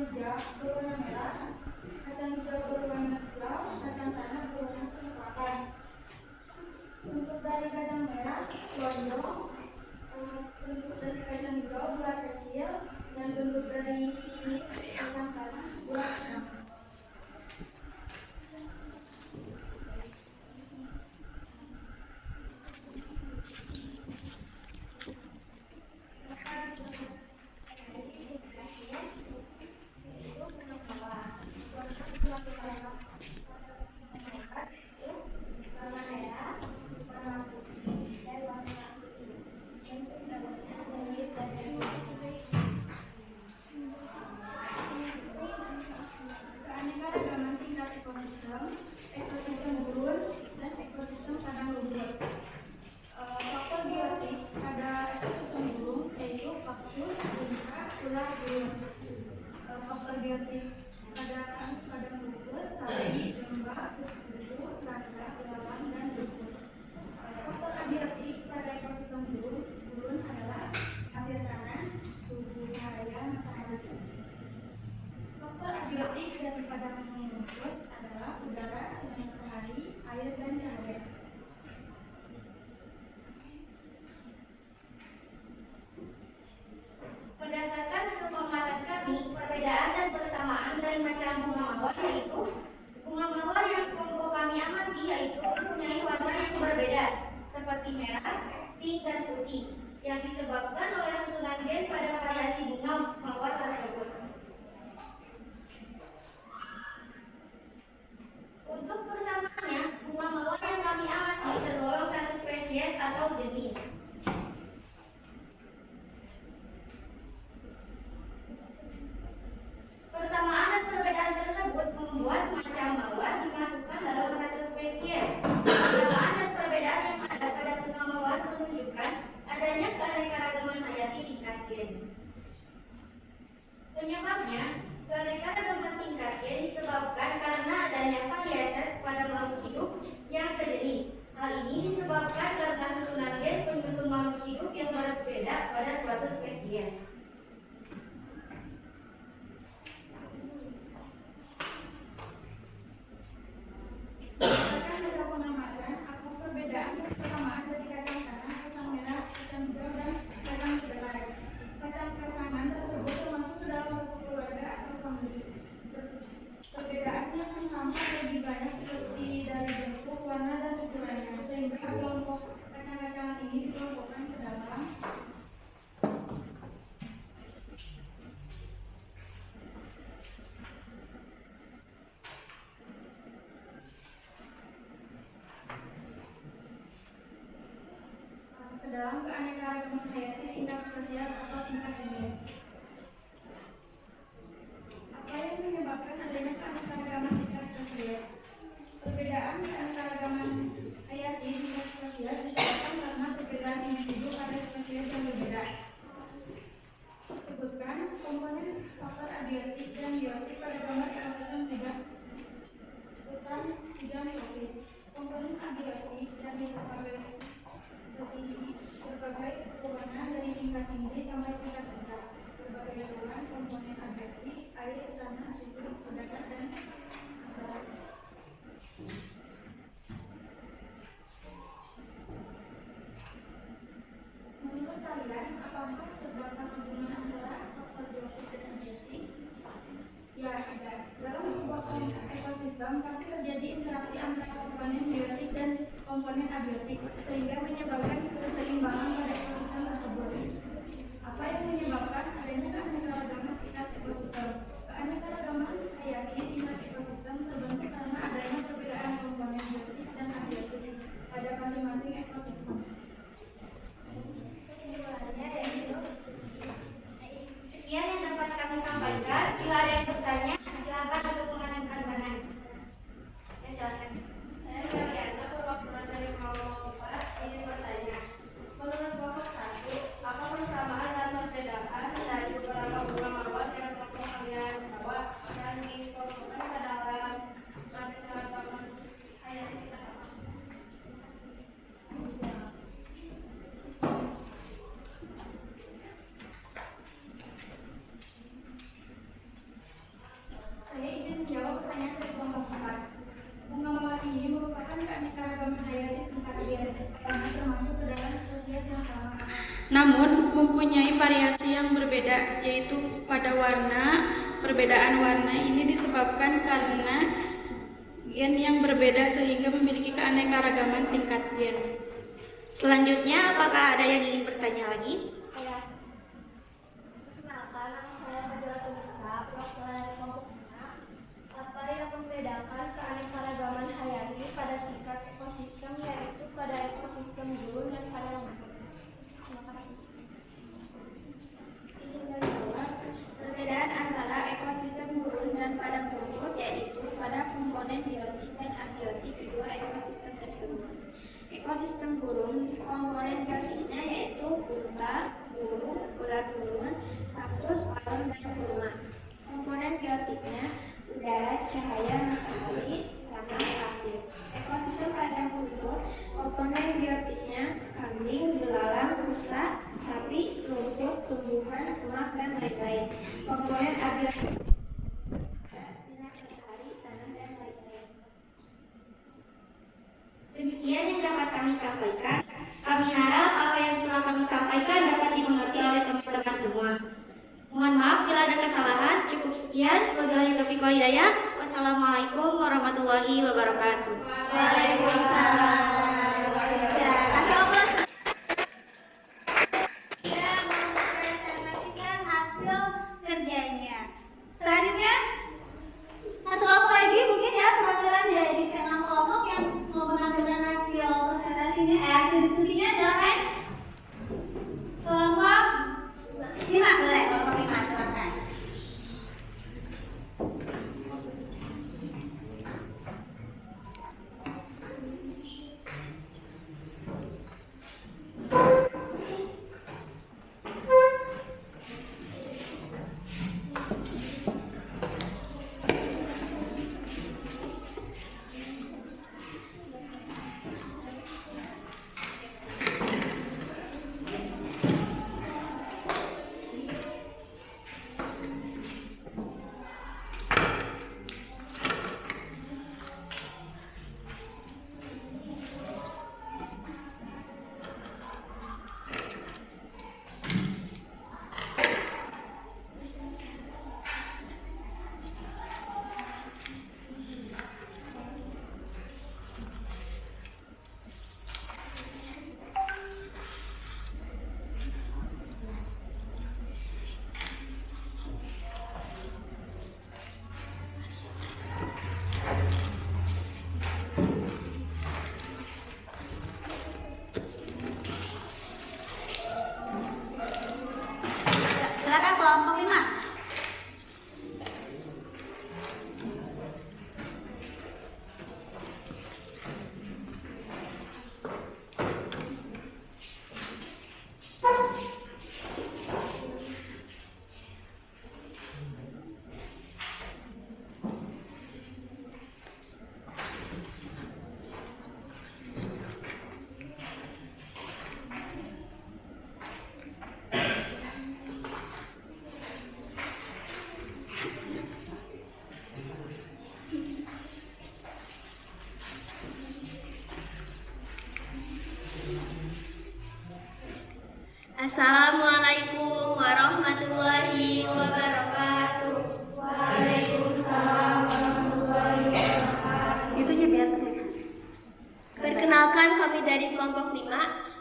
hijau berwarna merah, kacang hijau berwarna hijau, kacang tanah berwarna kecoklatan. Untuk dari kacang merah, lonjong, bentuk dari kacang hijau bulat kecil, dan bentuk dari kacang tanah bulat sedang. Keanekaragaman tingkat ekosistem gurun, dan ekosistem padang lumpur. Faktor biotik pada ekosistem gurun yaitu kaktus, bunga, ulat gurun. Faktor biotik pada padang lumpur sapi, domba, kudu, serangga, belalang, dan duku. Faktor abiotik pada ekosistem gurun adalah hasil tanah, suhu cahaya matahari. Faktor abiotik dari padang lumpur adalah udara, sinar matahari, air, dan cahaya. Berdasarkan hasil pengamatan kami, perbedaan dan persamaan dari macam bunga mawar yaitu bunga mawar yang kelompok kami amati yaitu mempunyai warna yang berbeda seperti merah, pink, dan putih yang disebabkan oleh susunan gen pada variasi bunga mawar tersebut. Untuk persamaannya, bunga mawar yang kami amati tergolong satu spesies atau jenis. Persamaan dan perbedaan tersebut membuat macam mawar dimasukkan dalam satu spesies. Persamaan dan perbedaan yang ada pada bunga mawar menunjukkan adanya keanekaragaman hayati tingkat gen. Penyebabnya, keanekaragaman tingkat gen disebabkan karena adanya varietas pada makhluk hidup yang sejenis. Hal ini disebabkan karena susunan gen penyusun makhluk hidup yang berbeda pada suatu spesies. Berdasarkan hasil pengamatan, apa perbedaan dan persamaan dari kacang tanah, kacang merah, kacang hijau, dan kacang kedelai. Kacang-kacangan tersebut termasuk ke dalam satu keluarga atau famili. Perbedaannya kan tampak lebih banyak seperti dari bentuk, warna, dan ukurannya, sehingga kelompok kacang-kacangan ini dikelompokkan ke dalam keanekaragaman hayati tingkat spesies atau tingkat jenis. Apa yang menyebabkan adanya keanekaragaman tingkat spesies? Perbedaan keanekaragaman hayati tingkat spesies disebabkan karena perbedaan individu pada spesies yang berbeda. Sebutkan komponen faktor abiotik dan biotik pada gambar ekosistem hutan tropis. Komponen abiotik dan berbagai perubahan dari tingkat tinggi sampai tingkat rendah. Berbagai perubahan komponen abiotik, air, tanah, suhu, udara, dan udara. Menurut kalian, apakah terdapat hubungan antara faktor biotik dan abiotik? Ya, ada. Dalam sebuah ekosistem pasti terjadi interaksi antara komponen biotik dan komponen abiotik sehingga menyebabkan keseimbangan pada ekosistem tersebut. Apa yang menyebabkan adanya keanekaragaman tingkat ekosistem? Keanekaragaman hayati tingkat ekosistem terbentuk karena adanya perbedaan komponen biotik dan abiotik pada masing-masing ekosistem. Kesimpulannya yaitu sekian yang dapat kami sampaikan. Bila ada yang bertanya, silakan untuk mengajukan tangan. Silakan. Saya Mariana, perwakilan dari kelompok 4 ingin bertanya. Menurut kelompok 1, apa persamaan dan perbedaan dari beberapa bunga mawar yang kelompok kalian bawa dan dikelompokkan ke dalam keanekaragaman hayati kita? mempunyai variasi yang berbeda, yaitu pada warna. Perbedaan warna ini disebabkan karena gen yang berbeda sehingga memiliki keanekaragaman tingkat gen. Selanjutnya, apakah ada yang ingin bertanya lagi? Kenalkan, nama saya Fadila Tunisa, perwakilan dari kelompok 5. Apa yang membedakan keanekaragaman hayati pada tingkat ekosistem yaitu pada ekosistem gurun dan pada lumpur? Terima kasih. Izin menjawab, perbedaan antara ekosistem gurun dan padang rumput yaitu pada komponen biotik dan abiotik kedua ekosistem tersebut. Ekosistem gurun, komponen biotiknya yaitu unta, burung, ular gurun, kaktus, palem, dan kurma. Komponen biotiknya udara, cahaya matahari, tanah, pasir. Ekosistem padang rumput, komponen biotiknya kambing, belalang, rusa, sapi, rumput, tumbuhan, semak, dan lain-lain. Komponen abiotik sinar matahari, tanah, dan lain-lain. Demikian yang dapat kami sampaikan. Kami harap apa yang telah kami sampaikan dapat dimengerti oleh teman-teman semua. Mohon maaf bila ada kesalahan. Cukup sekian. Wabillahi taufiq wal hidayah. Wassalamualaikum warahmatullahi wabarakatuh. Waalaikumsalam. Kita mempresentasikan hasil kerjanya. Selanjutnya, satu kelompok lagi mungkin ya perwakilan dari keenam kelompok yang mau menampilkan hasil presentasinya, hasil diskusinya, silakan. Kelompok 5 boleh, kelompok 5 silakan. Silakan kelompok 5. Assalamualaikum warahmatullahi wabarakatuh. Waalaikumsalam warahmatullahi wabarakatuh. Itunya biar terlihat. Perkenalkan, kami dari kelompok 5.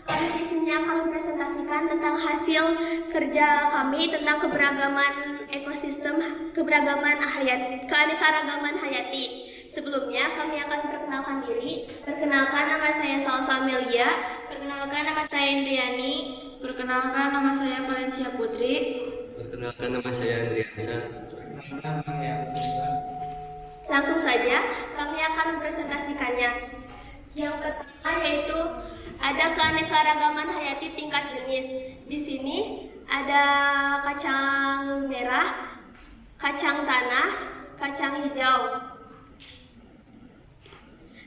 Kami di sini akan mempresentasikan tentang hasil kerja kami tentang keberagaman ekosistem, keberagaman hayati, keanekaragaman hayati. Sebelumnya kami akan perkenalkan diri. Perkenalkan, nama saya Salsa Amelia. Perkenalkan, nama saya Indriani. Perkenalkan, nama saya Valencia Putri. Perkenalkan, nama saya Andriansa. Langsung saja kami akan mempresentasikannya. Yang pertama yaitu ada keanekaragaman hayati tingkat jenis. Di sini ada kacang merah, kacang tanah, kacang hijau.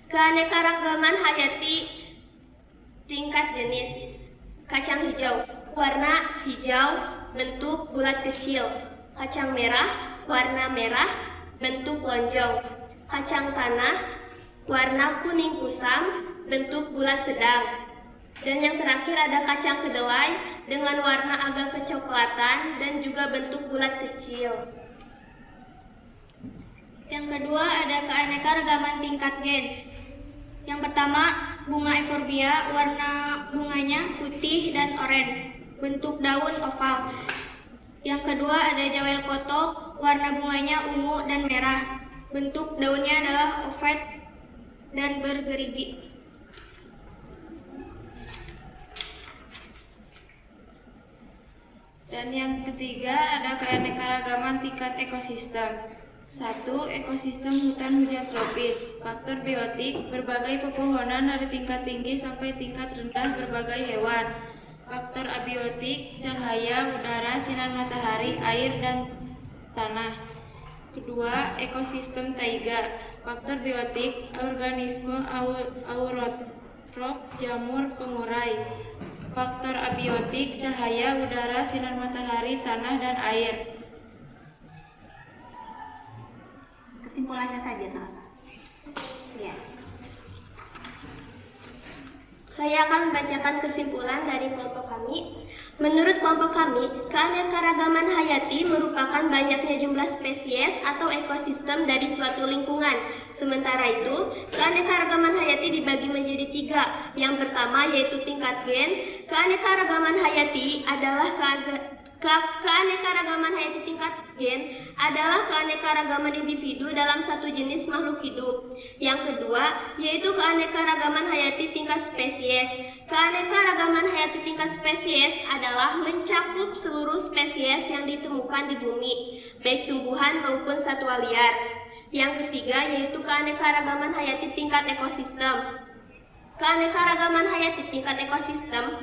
Keanekaragaman hayati tingkat jenis. Kacang hijau, warna hijau, bentuk bulat kecil. Kacang merah, warna merah, bentuk lonjong. Kacang tanah, warna kuning kusam, bentuk bulat sedang. Dan yang terakhir ada kacang kedelai dengan warna agak kecoklatan dan juga bentuk bulat kecil. Yang kedua ada keanekaragaman tingkat gen. Yang pertama bunga euphorbia, warna bunganya putih dan oranye, bentuk daun oval. Yang kedua ada jawel kotok, warna bunganya ungu dan merah, bentuk daunnya adalah oval dan bergerigi. Dan yang ketiga ada keanekaragaman tingkat ekosistem. 1. Ekosistem hutan hujan tropis. Faktor biotik, berbagai pepohonan dari tingkat tinggi sampai tingkat rendah berbagai hewan. Faktor abiotik, cahaya, udara, sinar matahari, air, dan tanah. Kedua, ekosistem taiga. Faktor biotik, organisme autotrof, jamur, pengurai. Faktor abiotik, cahaya, udara, sinar matahari, tanah, dan air. Kesimpulannya saja Salsa. Ya. Saya akan membacakan kesimpulan dari kelompok kami. Menurut kelompok kami, keanekaragaman hayati merupakan banyaknya jumlah spesies atau ekosistem dari suatu lingkungan. Sementara itu, keanekaragaman hayati dibagi menjadi 3. Yang pertama yaitu tingkat gen. Keanekaragaman hayati adalah keanekaragaman hayati tingkat gen adalah keanekaragaman individu dalam satu jenis makhluk hidup. Yang kedua yaitu keanekaragaman hayati tingkat spesies. Keanekaragaman hayati tingkat spesies adalah mencakup seluruh spesies yang ditemukan di bumi, baik tumbuhan maupun satwa liar. Yang ketiga yaitu keanekaragaman hayati tingkat ekosistem. Keanekaragaman hayati tingkat ekosistem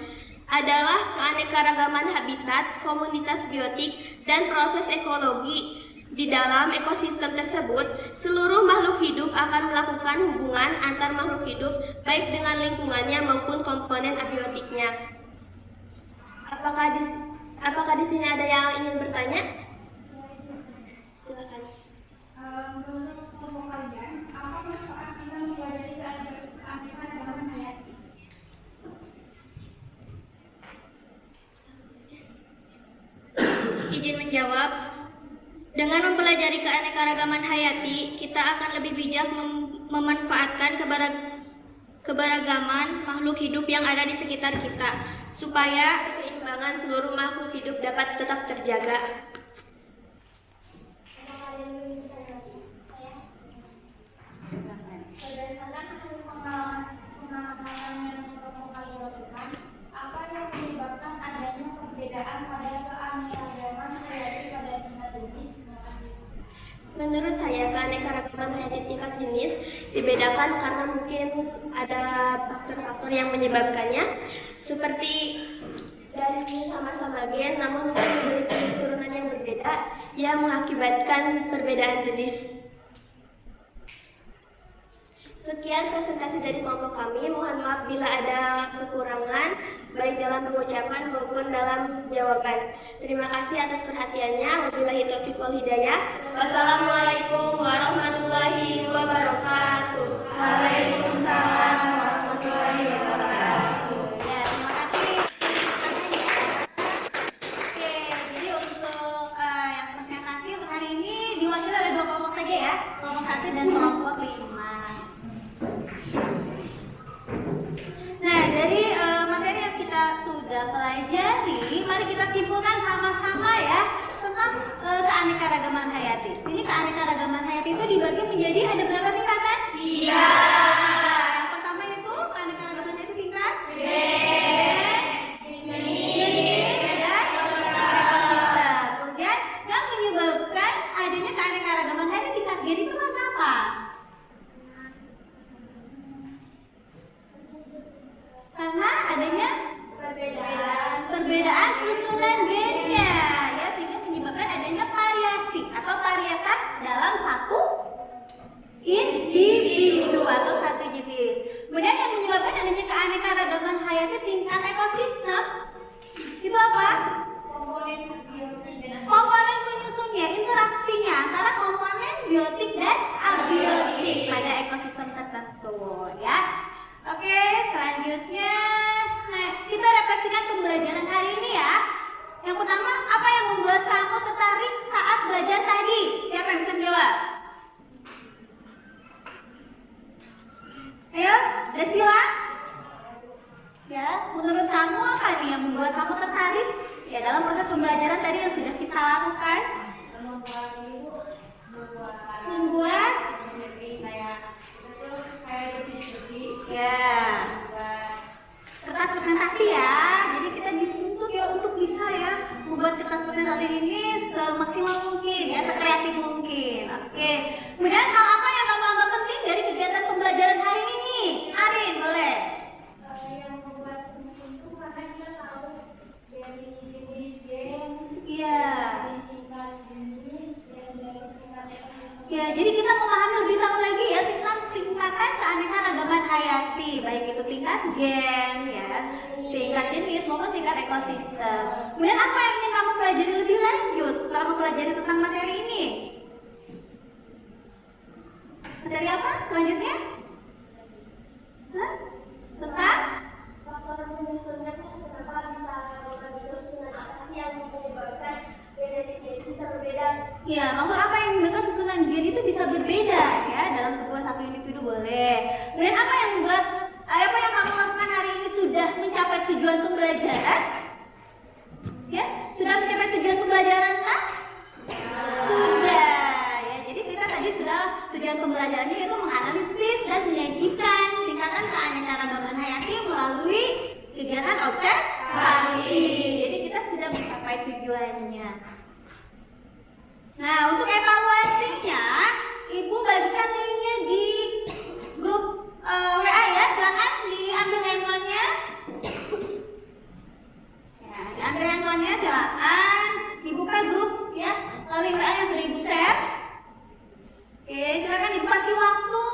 adalah keanekaragaman habitat, komunitas biotik, dan proses ekologi. Di dalam ekosistem tersebut, seluruh makhluk hidup akan melakukan hubungan antar makhluk hidup baik dengan lingkungannya maupun komponen abiotiknya. Apakah di sini ada yang ingin bertanya? Silakan. Menurut kelompok kalian, apa manfaat kita mempelajari keanekaragaman hayati? Izin menjawab. Dengan mempelajari keanekaragaman hayati, kita akan lebih bijak memanfaatkan keberagaman makhluk hidup yang ada di sekitar kita, supaya keseimbangan seluruh makhluk hidup dapat tetap terjaga. Berdasarkan hasil pengalaman yang kelompok kalian lakukan, apa yang menyebabkan adanya perbedaan pada keanekaragaman hayati pada tingkat jenis? Menurut saya, keanekaragaman hayati tingkat jenis dibedakan karena mungkin ada faktor-faktor yang menyebabkannya, seperti dari sama-sama gen namun mungkin memiliki turunan yang berbeda yang mengakibatkan perbedaan jenis. Sekian presentasi dari kelompok kami. Mohon maaf bila ada kekurangan baik dalam pengucapan maupun dalam jawaban. Terima kasih atas perhatiannya. Wabillahi taufiq wal hidayah. Wassalamualaikum warahmatullahi wabarakatuh. Waalaikumsalam warahmatullahi wabarakatuh. Ya, terima kasih. Oke, jadi untuk yang presentasi untuk hari ini diwakili oleh 2 kelompok saja ya, kelompok 1 dan kelompok 5. Nah, dari materi yang kita sudah pelajari, mari kita simpulkan sama-sama ya tentang keanekaragaman hayati. Sini keanekaragaman hayati itu dibagi menjadi ada berapa tingkatan? Iya. Yang pertama itu keanekaragaman hayati tingkat gen, dan ekosistem. Kemudian yang menyebabkan adanya keanekaragaman hayati tingkat gen itu karena apa? Karena adanya perbedaan susunan gennya ya, sehingga menyebabkan adanya variasi atau varietas dalam satu individu atau satu jenis. Kemudian yang menyebabkan adanya keanekaragaman hayati tingkat ekosistem itu apa? Komponen penyusunnya, interaksinya antara komponen biotik dan abiotik pada ekosistem tertentu ya. Oke, selanjutnya refleksikan pembelajaran hari ini ya. Yang pertama, apa yang membuat kamu tertarik saat belajar tadi? Siapa yang bisa menjawab? Ayo, Despila. Ya, menurut kamu apa nih yang membuat kamu tertarik? Ya, dalam proses pembelajaran tadi yang sudah kita lakukan. Membuat ya kertas presentasi ya. Jadi kita dituntut ya untuk bisa ya membuat kertas presentasi ini semaksimal mungkin ya, sekreatif mungkin. Oke. Kemudian hal apa yang kamu anggap penting dari kegiatan pembelajaran hari ini? Arin, boleh. Yang membuat penting itu karena kita tahu dari jenis game, Iya. jenis tingkat jenis, dan dari tingkat ekosistem. Ya, jadi kita memahami lebih tahu lagi ya tentang tingkatan keanekaragaman hayati, baik itu tingkat gen, ya, tingkat jenis maupun tingkat ekosistem. Kemudian apa yang ingin kamu pelajari lebih lanjut setelah mempelajari tentang materi ini? Materi apa selanjutnya? Hah? Tentang? Faktor penyusunnya tuh kenapa bisa begitu, susunan apa sih yang menyebabkan genetiknya itu bisa berbeda? Ya, faktor apa yang menyebabkan susunan gen itu bisa berbeda ya dalam sebuah satu individu boleh. Kemudian apa yang membuat apa yang kamu lakukan hari ini sudah mencapai tujuan pembelajaran? Ya, sudah mencapai tujuan pembelajaran kah? Sudah. Ya, jadi kita tadi sudah tujuan pembelajarannya yaitu menganalisis dan menyajikan tingkatan keanekaragaman hayati melalui kegiatan observasi. Jadi kita sudah mencapai tujuannya. Nah, untuk evaluasinya, Ibu bagikan linknya di grup WA ya. Silakan diambil handphonenya. Ya, diambil handphonenya silakan. Dibuka grup ya, link WA yang sudah Ibu share. Oke, silakan Ibu kasih waktu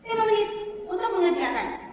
5 menit untuk mengerjakan.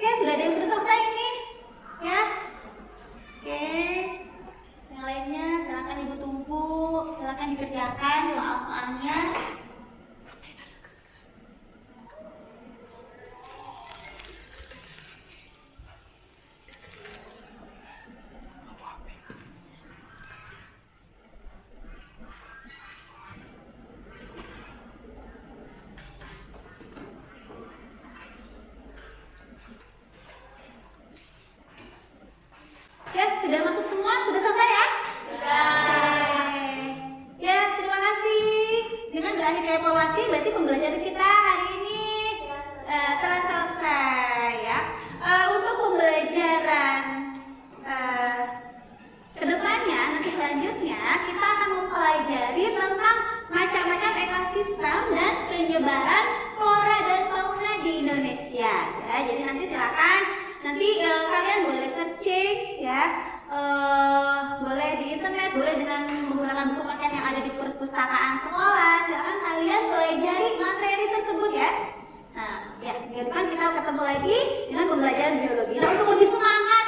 Oke, sudah ada yang sudah selesai ini, ya. Oke, yang lainnya silakan Ibu tunggu, silakan dikerjakan soal-soalnya. Ya, sudah masuk semua? Sudah selesai ya? Sudah. Oke. Ya, terima kasih. Dengan berakhirnya evaluasi, berarti pembelajaran kita hari ini telah selesai ya. Untuk pembelajaran kedepannya, nanti selanjutnya kita akan mempelajari tentang macam-macam ekosistem dan penyebaran flora dan fauna di Indonesia. Ya, jadi nanti silakan kalian boleh searching ya, boleh di internet, boleh dengan menggunakan buku pakaian yang ada di perpustakaan sekolah. Silakan kalian pelajari materi tersebut ya. Nah, ya, minggu depan kita ketemu lagi dengan pembelajaran biologi. Nah, untuk lebih semangat,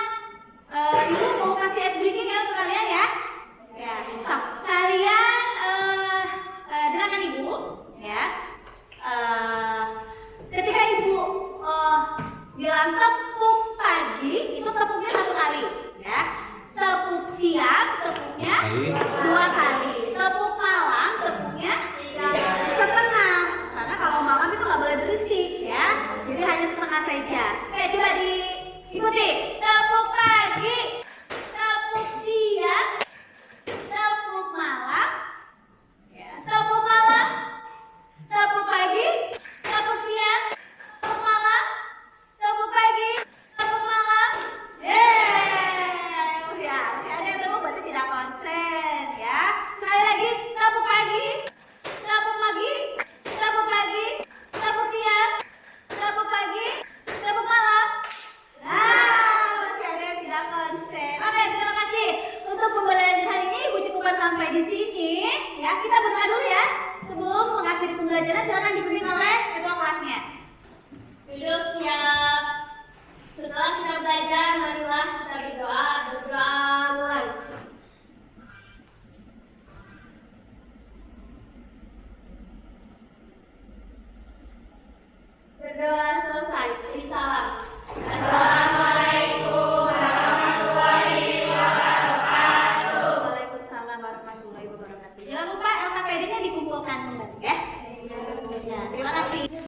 Ibu mau kasih ice breaking ya untuk kalian ya. Ya, so, kalian dengarkan Ibu ya. Ketika Ibu bilang tepuk pagi, itu tepuknya 1 kali ya. Tepuk siang, tepuknya 2 kali. Tepuk malam, tepuknya 1/2. Karena kalau malam itu nggak boleh berisik ya. Jadi hanya 1/2 saja. Oke, coba diikuti. Tepuk pagi, tepuk siang, tepuk malam, ya. Tepuk malam, tepuk akan dipimpin oleh ketua kelasnya. Duduk siap. Setelah kita belajar, marilah kita berdoa mulai.